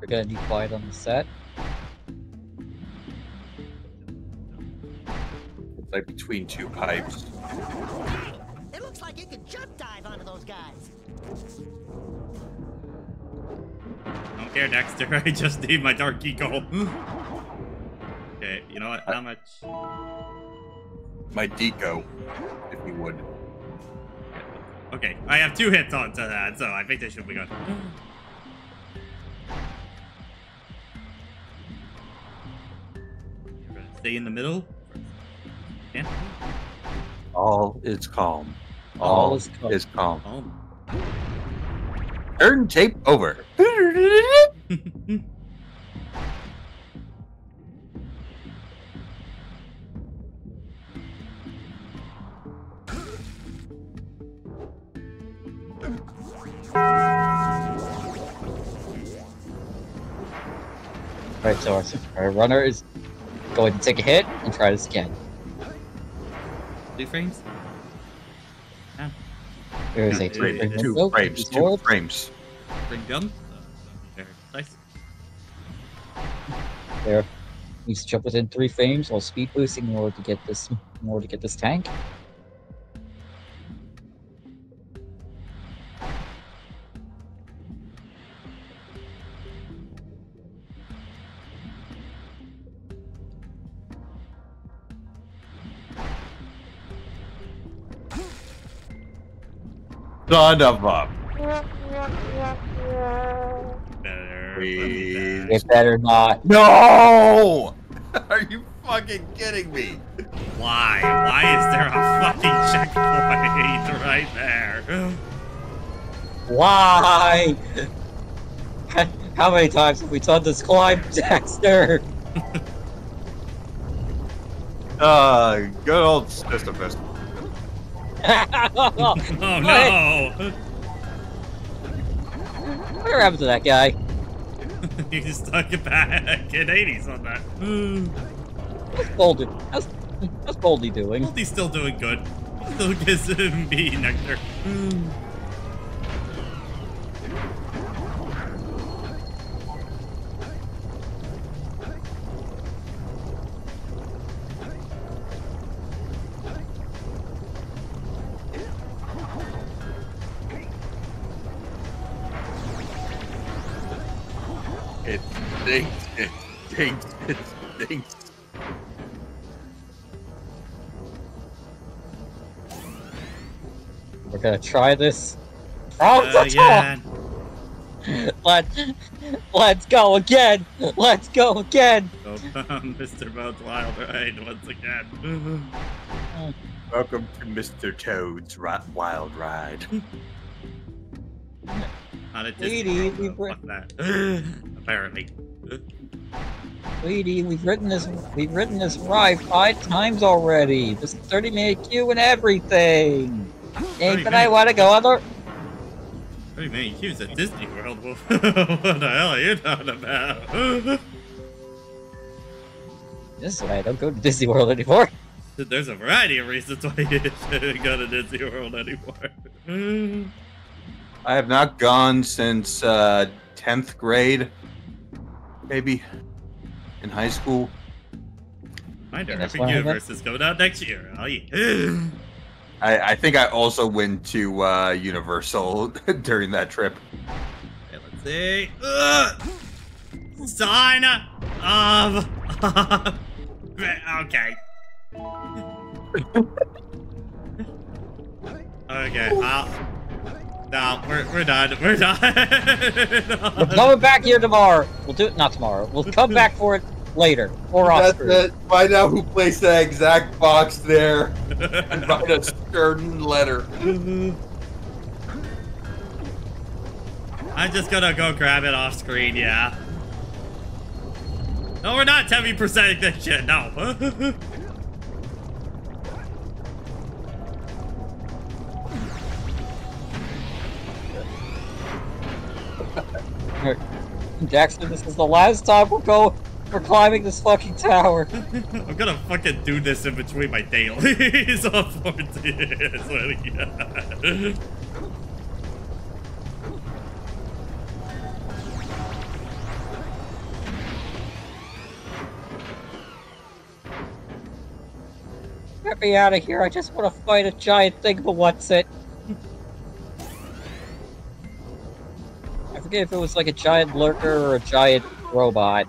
We're gonna need quiet on the set. It's like between two pipes. Hey, it looks like you can jump dive onto those guys. I don't care, Dexter. I just need my dark eco. Okay, you know what? How much? My deco, if you would. Okay, I have 2 hits onto that, so I think they should be good. You're gonna stay in the middle. Yeah. All is calm. All is calm. is calm. Oh. Turn tape over. Right, so our runner is going to take a hit and try this again. 2 frames? Yeah. There is a Two frames. Bring gun. Very nice. There needs to jump within 3 frames while speed boosting in order to get this tank. Son of a. Better. It better not. No! Are you fucking kidding me? Why? Why is there a fucking checkpoint right there? Why? How many times have we done this climb, Daxter? Good old Sisyphus. Oh no! What happened to that guy? You stuck it back in 80s on that. How's Boldy doing? Boldy's still doing good. He still gives me nectar. It stinks. It stinks. It stinks. We're gonna try this. Oh, yeah. Let's go again. Let's go again. Oh, Mr. Boat's Wild Ride once again. Welcome to Mr. Toad's Wild Ride. Not a Sweetie, Disney. Fuck that. Apparently. Sweetie, we've written this ride 5 times already. This 30-minute queue and everything. Hey, but I want to go on the. 30 million queues at Disney World. What the hell are you talking about? This is why I don't go to Disney World anymore. There's a variety of reasons why you shouldn't go to Disney World anymore. I have not gone since 10th grade, maybe, in high school. Mind That's Epic why I Universe is coming out next year. Oh, yeah. I think I also went to Universal during that trip. Okay, let's see. Sign of... okay. Okay, no, we're done. We're done. We're coming back here tomorrow. We'll do it, not tomorrow. We'll come back for it later. Or off That's screen. it. Find out who placed that exact box there and write a stern letter. I'm just gonna go grab it off screen, yeah. No, we're not 70%ing this shit, no. Daxter, this is the last time we're climbing this fucking tower. I'm gonna fucking do this in between my dailies on 14. Get me out of here, I just want to fight a giant thing, but what's it? I forget if it was like a giant lurker or a giant robot.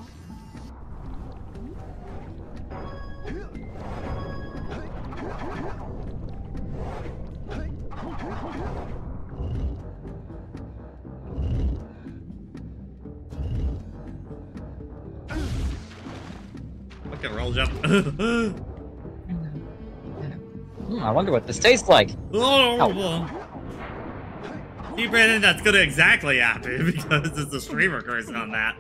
Fucking roll jump. I wonder what this tastes like. Oh. See, Brandon, that's gonna exactly happen because it's a streamer cursing on that.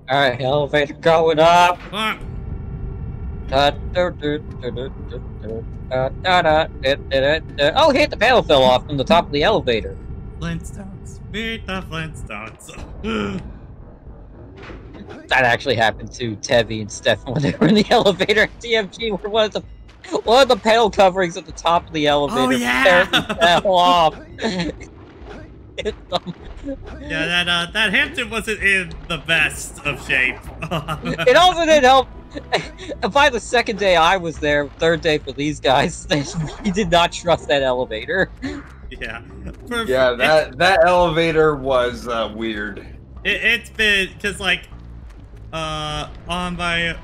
Alright, elevator going up. Ah. Oh, hey, the panel fell off from the top of the elevator. Flintstones. Meet the Flintstones. That actually happened to Tevi and Stefan when they were in the elevator at TMG, where one of the panel coverings at the top of the elevator apparently fell off. Yeah, that Hampton wasn't in the best of shape. It also didn't help. By the second day I was there, third day for these guys, he did not trust that elevator. Yeah. Yeah, that elevator was weird. It's been, because, like, on my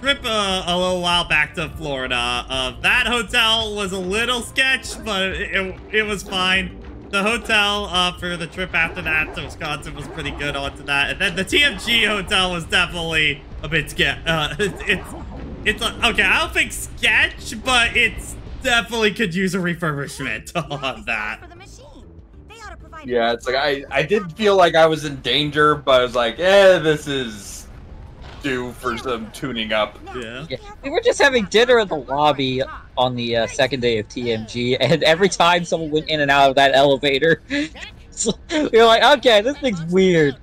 trip a little while back to Florida, that hotel was a little sketch, but it was fine. The hotel for the trip after that to Wisconsin was pretty good onto that. And then the TMG hotel was definitely a bit sketch. It's like, okay, I don't think sketch, but it's definitely could use a refurbishment on that. Yeah, it's like I did feel like I was in danger, but I was like, this is due for some tuning up. Yeah. We were just having dinner in the lobby on the second day of TMG, and every time someone went in and out of that elevator, we were like, okay, this thing's weird.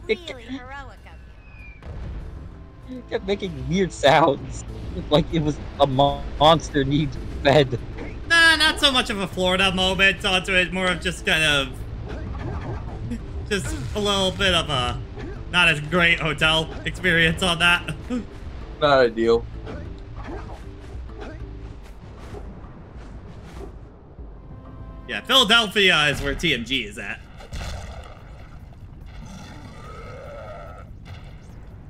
It kept making weird sounds, like it was a monster needs fed. Nah, not so much of a Florida moment onto it, more of just kind of just a little bit of a not as great hotel experience on that. Not ideal. Yeah, Philadelphia is where TMG is at.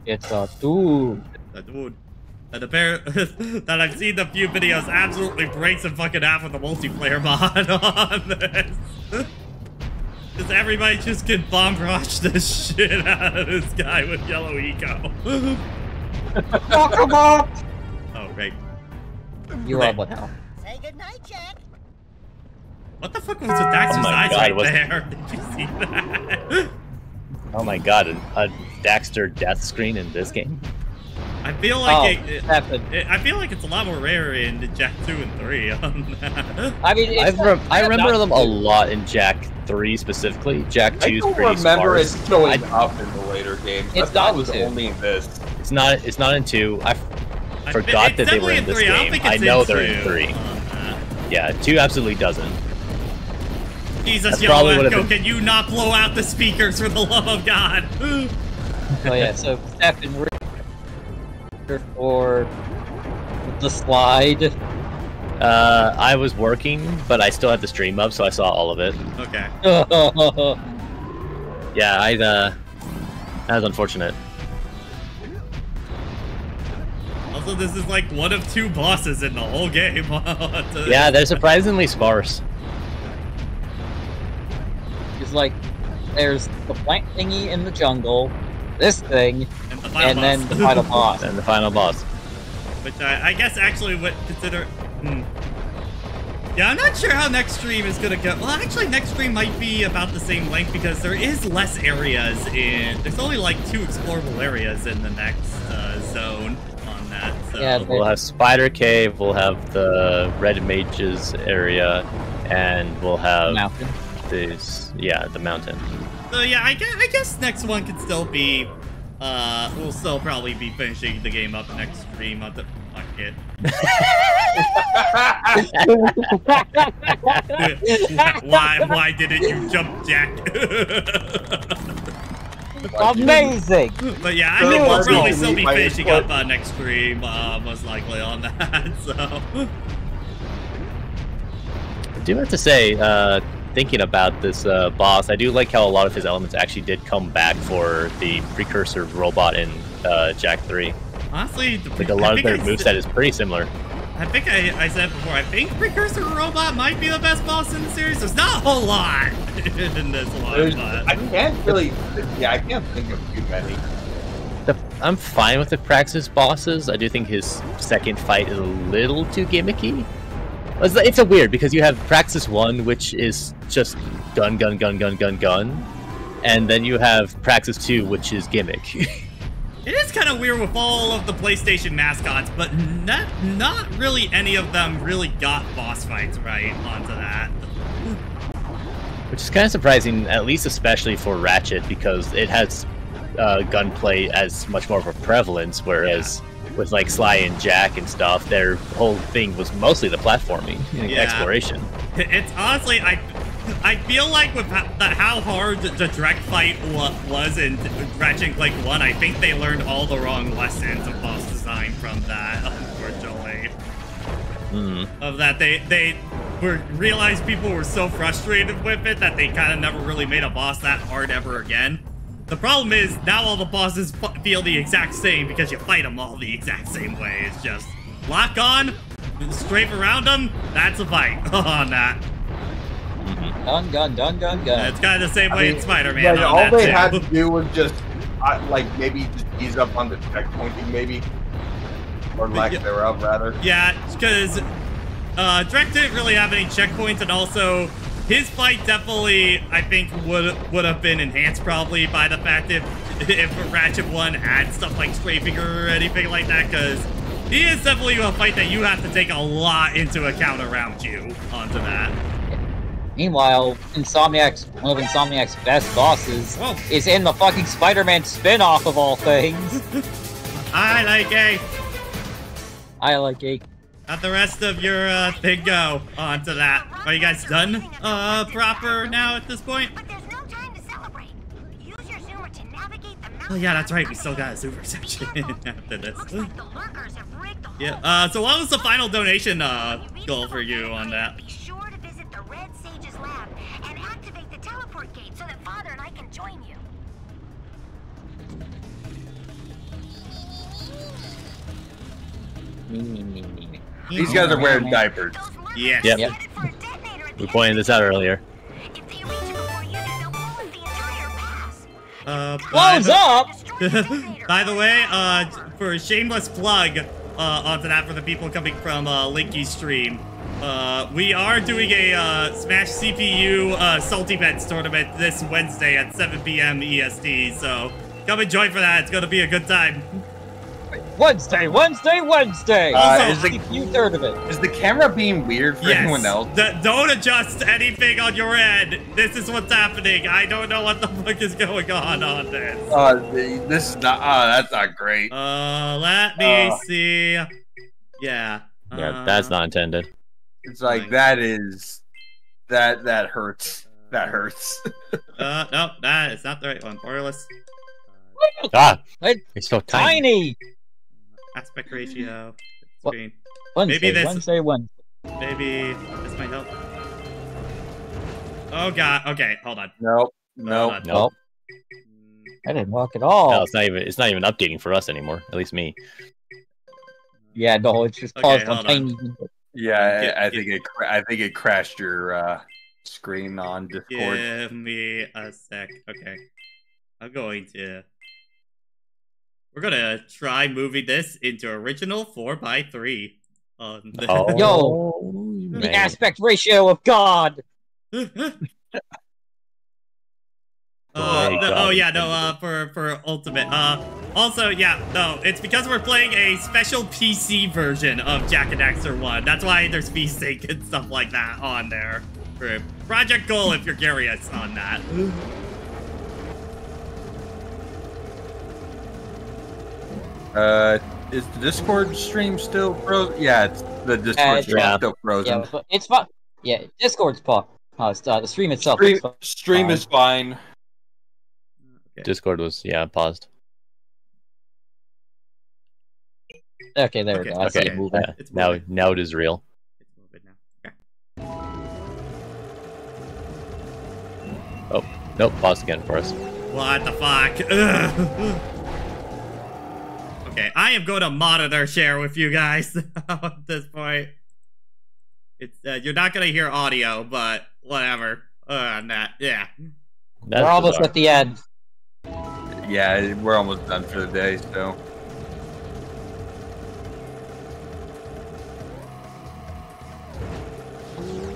It's a dude. A dude. And the pair that I've seen the few videos absolutely breaks in fucking half with the multiplayer mod on this. Because everybody just can bomb rush the shit out of this guy with yellow eco. Oh, come on! Oh, great. You're on what now? Say goodnight, Jack. What the fuck was with Daxter's eyes God, right there? Did you see that? Oh my god, a Daxter death screen in this game? I feel like I feel like it's a lot more rare in Jak 2 and 3 on that. I mean, I remember them a lot in Jak 3 specifically. Jak 2 is pretty remember sparse. it showing up in the later games. It's I thought not it was in 2. only in this. It's not in 2. I forgot that they were in this game. I know they're in 3. Yeah, 2 absolutely doesn't. Jesus, That's Yellow probably Echo, can you not blow out the speakers for the love of God? Oh yeah, so Stefan, we're for the slide. I was working, but I still had the stream up, so I saw all of it. Okay. Yeah, that was unfortunate. Also, this is like one of 2 bosses in the whole game. Yeah, they're surprisingly sparse. It's like, there's the plant thingy in the jungle, this thing, the final boss. then the final boss. And the final boss. Which I guess actually would consider... Yeah, I'm not sure how next stream is gonna go. Well, actually, next stream might be about the same length because there is less areas in... There's only like 2 explorable areas in the next zone on that, so... Yeah, We'll have Spider Cave, we'll have the Red Mages area, and we'll have... Mountain. The mountain. So yeah, I guess next one could still be... we'll still probably be finishing the game up next stream on the... Fuck it. why didn't you jump, Jack? Amazing! But yeah, I think we'll probably still be finishing up next stream, most likely on that, so... I do have to say, thinking about this boss, I do like how a lot of his elements actually did come back for the Precursor robot in Jak 3. Honestly, Like a lot of their moveset is pretty similar. I think I said before, I think Precursor Robot might be the best boss in the series. There's not a whole lot in this one, but... I can't really... Yeah, I can't think of too many. I'm fine with the Praxis bosses. I do think his second fight is a little too gimmicky. It's a weird, because you have Praxis 1, which is just gun, gun, gun, gun, gun, gun. And then you have Praxis 2, which is gimmick. It is kind of weird with all of the PlayStation mascots, but not really any of them really got boss fights right onto that. Which is kind of surprising, at least especially for Ratchet, because it has gunplay as much more of a prevalence, whereas with like Sly and Jack and stuff, their whole thing was mostly the platforming and exploration. It's honestly, I feel like with how hard the direct fight was in Ratchet and Clank 1, I think they learned all the wrong lessons of boss design from that, unfortunately. Of that, they realized people were so frustrated with it that they kind of never really made a boss that hard ever again. The problem is, now all the bosses feel the exact same because you fight them all the exact same way. It's just lock on, strafe around them, that's a fight on that. Gun, gun, gun, gun, gun. It's kind of the same way in Spider-Man. Yeah, all they had to do was just, like, maybe just ease up on the checkpointing, maybe. Or lack thereof, rather. Yeah, because Drek didn't really have any checkpoints, and also his fight definitely, I think, would have been enhanced probably by the fact if Ratchet 1 had stuff like strafing or anything like that, because he is definitely a fight that you have to take a lot into account around you onto that. Meanwhile, one of Insomniac's best bosses is in the fucking Spider-Man spin-off of all things. I like A. I like A. Let the rest of your thing go onto that. Are you guys done proper now at this point? But there's no time to celebrate. Use your zoomer to navigate the mountain. Oh yeah, that's right. We still got a super section after this. Looks like the lurkers have rigged the whole Yeah. So what was the final donation goal for you on that? Be sure to visit the Red Sage's lab and activate the teleport gate so that Father and I can join you. These guys are wearing diapers. Yes. Yep. We pointed this out earlier. If they reach it before you do, they'll blow up the entire pass. Close up! By the way, for a shameless plug onto that for the people coming from Linky's stream, we are doing a Smash CPU Salty Bets tournament this Wednesday at 7 p.m. EST, so come and join for that. It's going to be a good time. Wednesday! You third of it. Is the camera being weird for anyone else? Don't adjust anything on your end. This is what's happening. I don't know what the fuck is going on this. This is not. That's not great. Let me see. Yeah. Yeah, that's not intended. It's like that is that hurts. That hurts. No, that is not the right one. Orless. It's so tiny. Aspect ratio. Wednesday, Maybe this. Wednesday. Maybe this might help. Oh god. Okay, hold on. Nope. I didn't walk at all. No, it's not even updating for us anymore. At least me. Yeah, no, it's just paused on tiny. Yeah, I think it crashed your screen on Discord. Give me a sec. Okay, I'm going to. we're gonna try moving this into original 4x3. Yo, man. the aspect ratio of God. For Ultimate. Also, yeah, no, it's because we're playing a special PC version of Jak and Daxter 1. That's why there's VSync and stuff like that on there. For ProjectGOAL, if you're curious on that. Is the Discord stream still frozen? Yeah, it's the Discord stream still frozen. Yeah, it's fine. Yeah, Discord's paused. The stream itself Stream is fine. Okay. Discord was, paused. Okay, there we go. I see it moving. Now it is real. It's moving now. Okay. Oh, nope, paused again for us. What the fuck? Ugh. Okay, I am going to monitor share with you guys at this point. It's you're not gonna hear audio, but whatever. Yeah. We're almost at the end. Yeah, we're almost done for the day, so.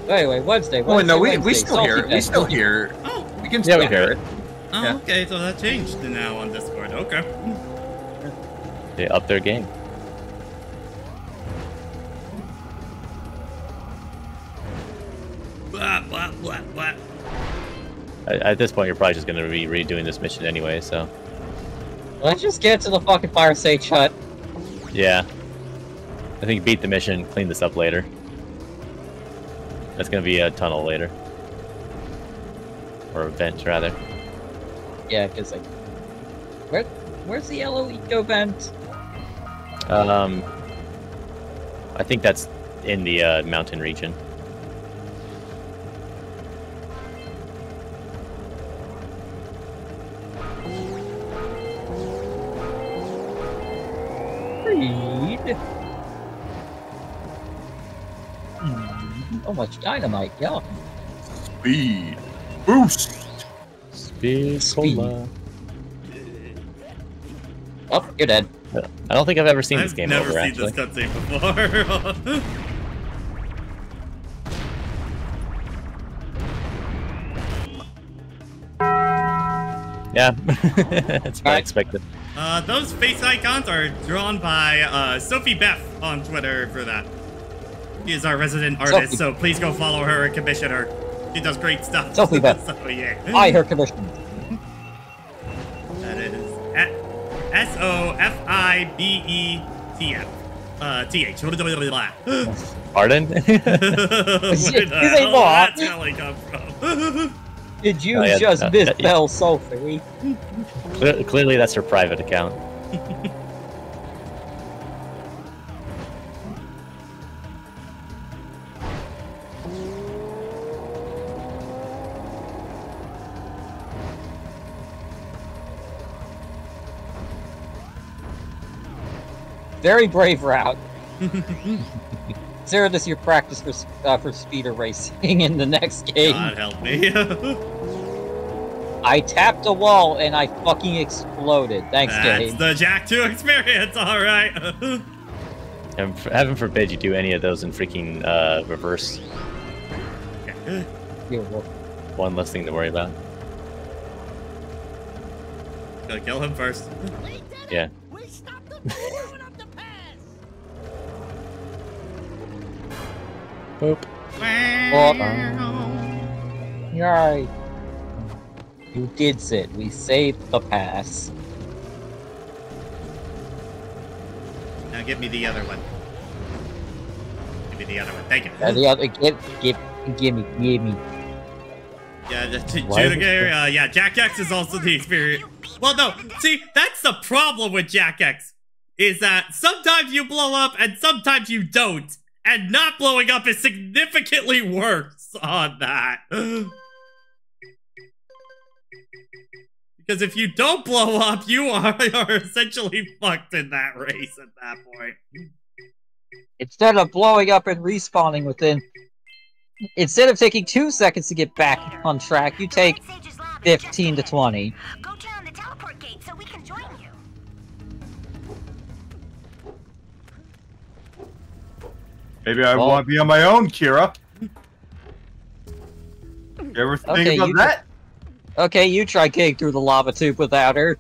Anyway, Wednesday. Oh no, we still hear it. We still hear it. Oh, we can still hear it. Oh, yeah. Okay, so that changed now on Discord. Okay. They upped their game. What? At this point, you're probably just going to be redoing this mission anyway, so. Let's just get to the fucking fire stage hut. Yeah. I think beat the mission, clean this up later. That's going to be a tunnel later. Or a vent, rather. Yeah, because, like... Where's the yellow eco vent? I think that's in the mountain region. So much dynamite, yeah. Speed boost. Speed. Cola. Oh, you're dead. I don't think I've ever seen this game over, actually. I've never seen this cutscene before. Yeah, that's what I expected. Those face icons are drawn by Sophie Beth on Twitter for that. She is our resident artist, so please go follow her and commission her. She does great stuff. Sophie Beth. So, yeah. I her commission. That is SOFIBETF. TH. Pardon? Where the hell that really come from? Did you just misspell Sophie? Clearly, that's her private account. Very brave route. Consider this your practice for speeder racing in the next game. God help me. I tapped a wall and I fucking exploded. Thanks, game. That's the Jak 2 experience, alright. And heaven forbid you do any of those in freaking reverse. Okay. One less thing to worry about. Gotta kill him first. Yeah. We stopped them from moving up the pass. Boop. Yay. You did it. We saved the pass. Now give me the other one. Give me the other one. Thank you. The other, give me. Yeah, the Judicator, yeah, Jak X is also the experience. Well, no, see, that's the problem with Jak X, is that sometimes you blow up and sometimes you don't, and not blowing up is significantly worse on that. Because if you don't blow up, you are essentially fucked in that race at that point. Instead of blowing up and respawning instead of taking 2 seconds to get back on track, you take 15 to 20. Go turn on the teleport gate so we can join you. Maybe I want to be on my own, Kira. You ever think about that? Okay, you try getting through the lava tube without her.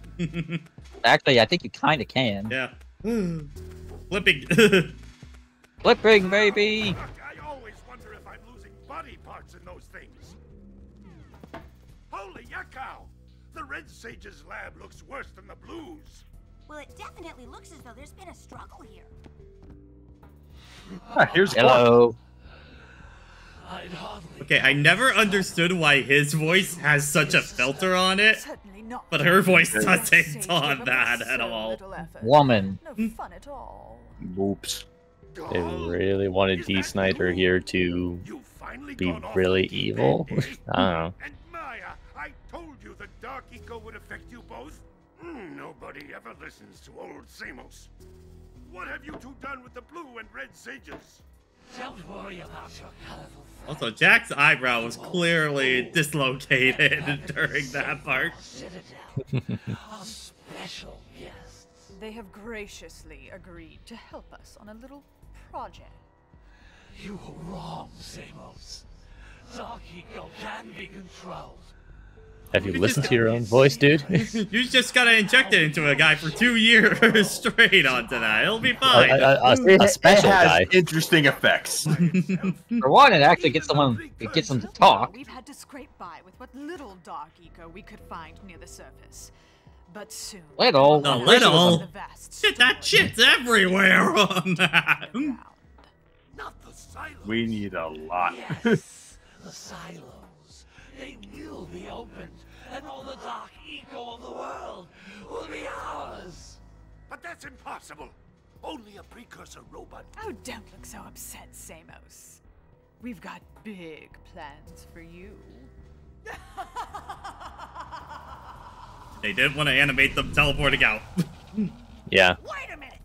Actually, I think you kind of can. Yeah. Flipping. Flipping, baby. I always wonder if I'm losing body parts in those things. Holy yakkow! The Red Sage's lab looks worse than the Blues. Well, it definitely looks as though there's been a struggle here. Ah, here's Hello. Okay, I never understood why his voice has such a filter on it, but her voice doesn't on that at all. Woman. No fun at all. Oops. They really wanted D. Snyder here to be really evil. I don't know. And Maya, I told you the Dark Eco would affect you both. Nobody ever listens to old Samos. What have you two done with the Blue and Red Sages? Don't worry about your colorful. Also, Jack's eyebrow was clearly dislocated during that part. Our special guests. They have graciously agreed to help us on a little project. You were wrong, Samos. Dark Eco can be controlled. Have you listened to your own voice, dude? You just gotta inject it into a guy for 2 years straight onto that. It'll be fine. A special guy. Interesting effects. For one, it actually gets someone. It gets them to talk. We've had to scrape by with what little Dark Eco we could find near the surface. But soon. Little. The little. Shit, that shit's everywhere on that. Not the silos. We need a lot. Yes, the silos. They will be opened, and all the Dark Eco of the world will be ours. But that's impossible. Only a precursor robot. Oh, don't look so upset, Samos. We've got big plans for you. They didn't want to animate them teleporting out. Yeah. Wait a minute!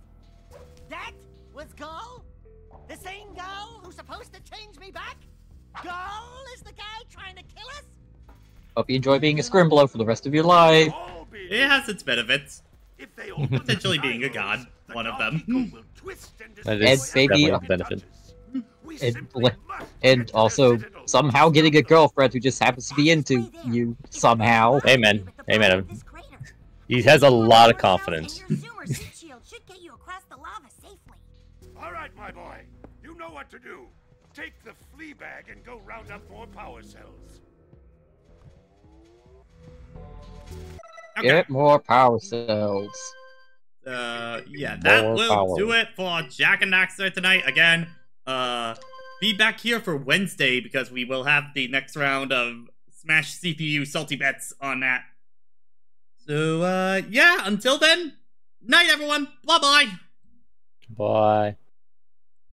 That was Goal? The same Goal who's supposed to change me back? Goal is the guy trying to kill us? Hope you enjoy being a scrimblow for the rest of your life. It has its benefits. If they Potentially being a god, one of them. That And is maybe, definitely a benefit. and also somehow getting a girlfriend who just happens to be into you somehow. Amen. Amen. He has a lot of confidence. Should get you across the lava safely. All right, my boy. You know what to do. Take the flea bag and go round up more power cells. Okay. Get more power cells. Yeah, that More will power. do it for Jak and Daxter tonight. Again, be back here for Wednesday because we will have the next round of Smash CPU Salty Bets on that. So, yeah, until then, night everyone. Bye-bye. Bye.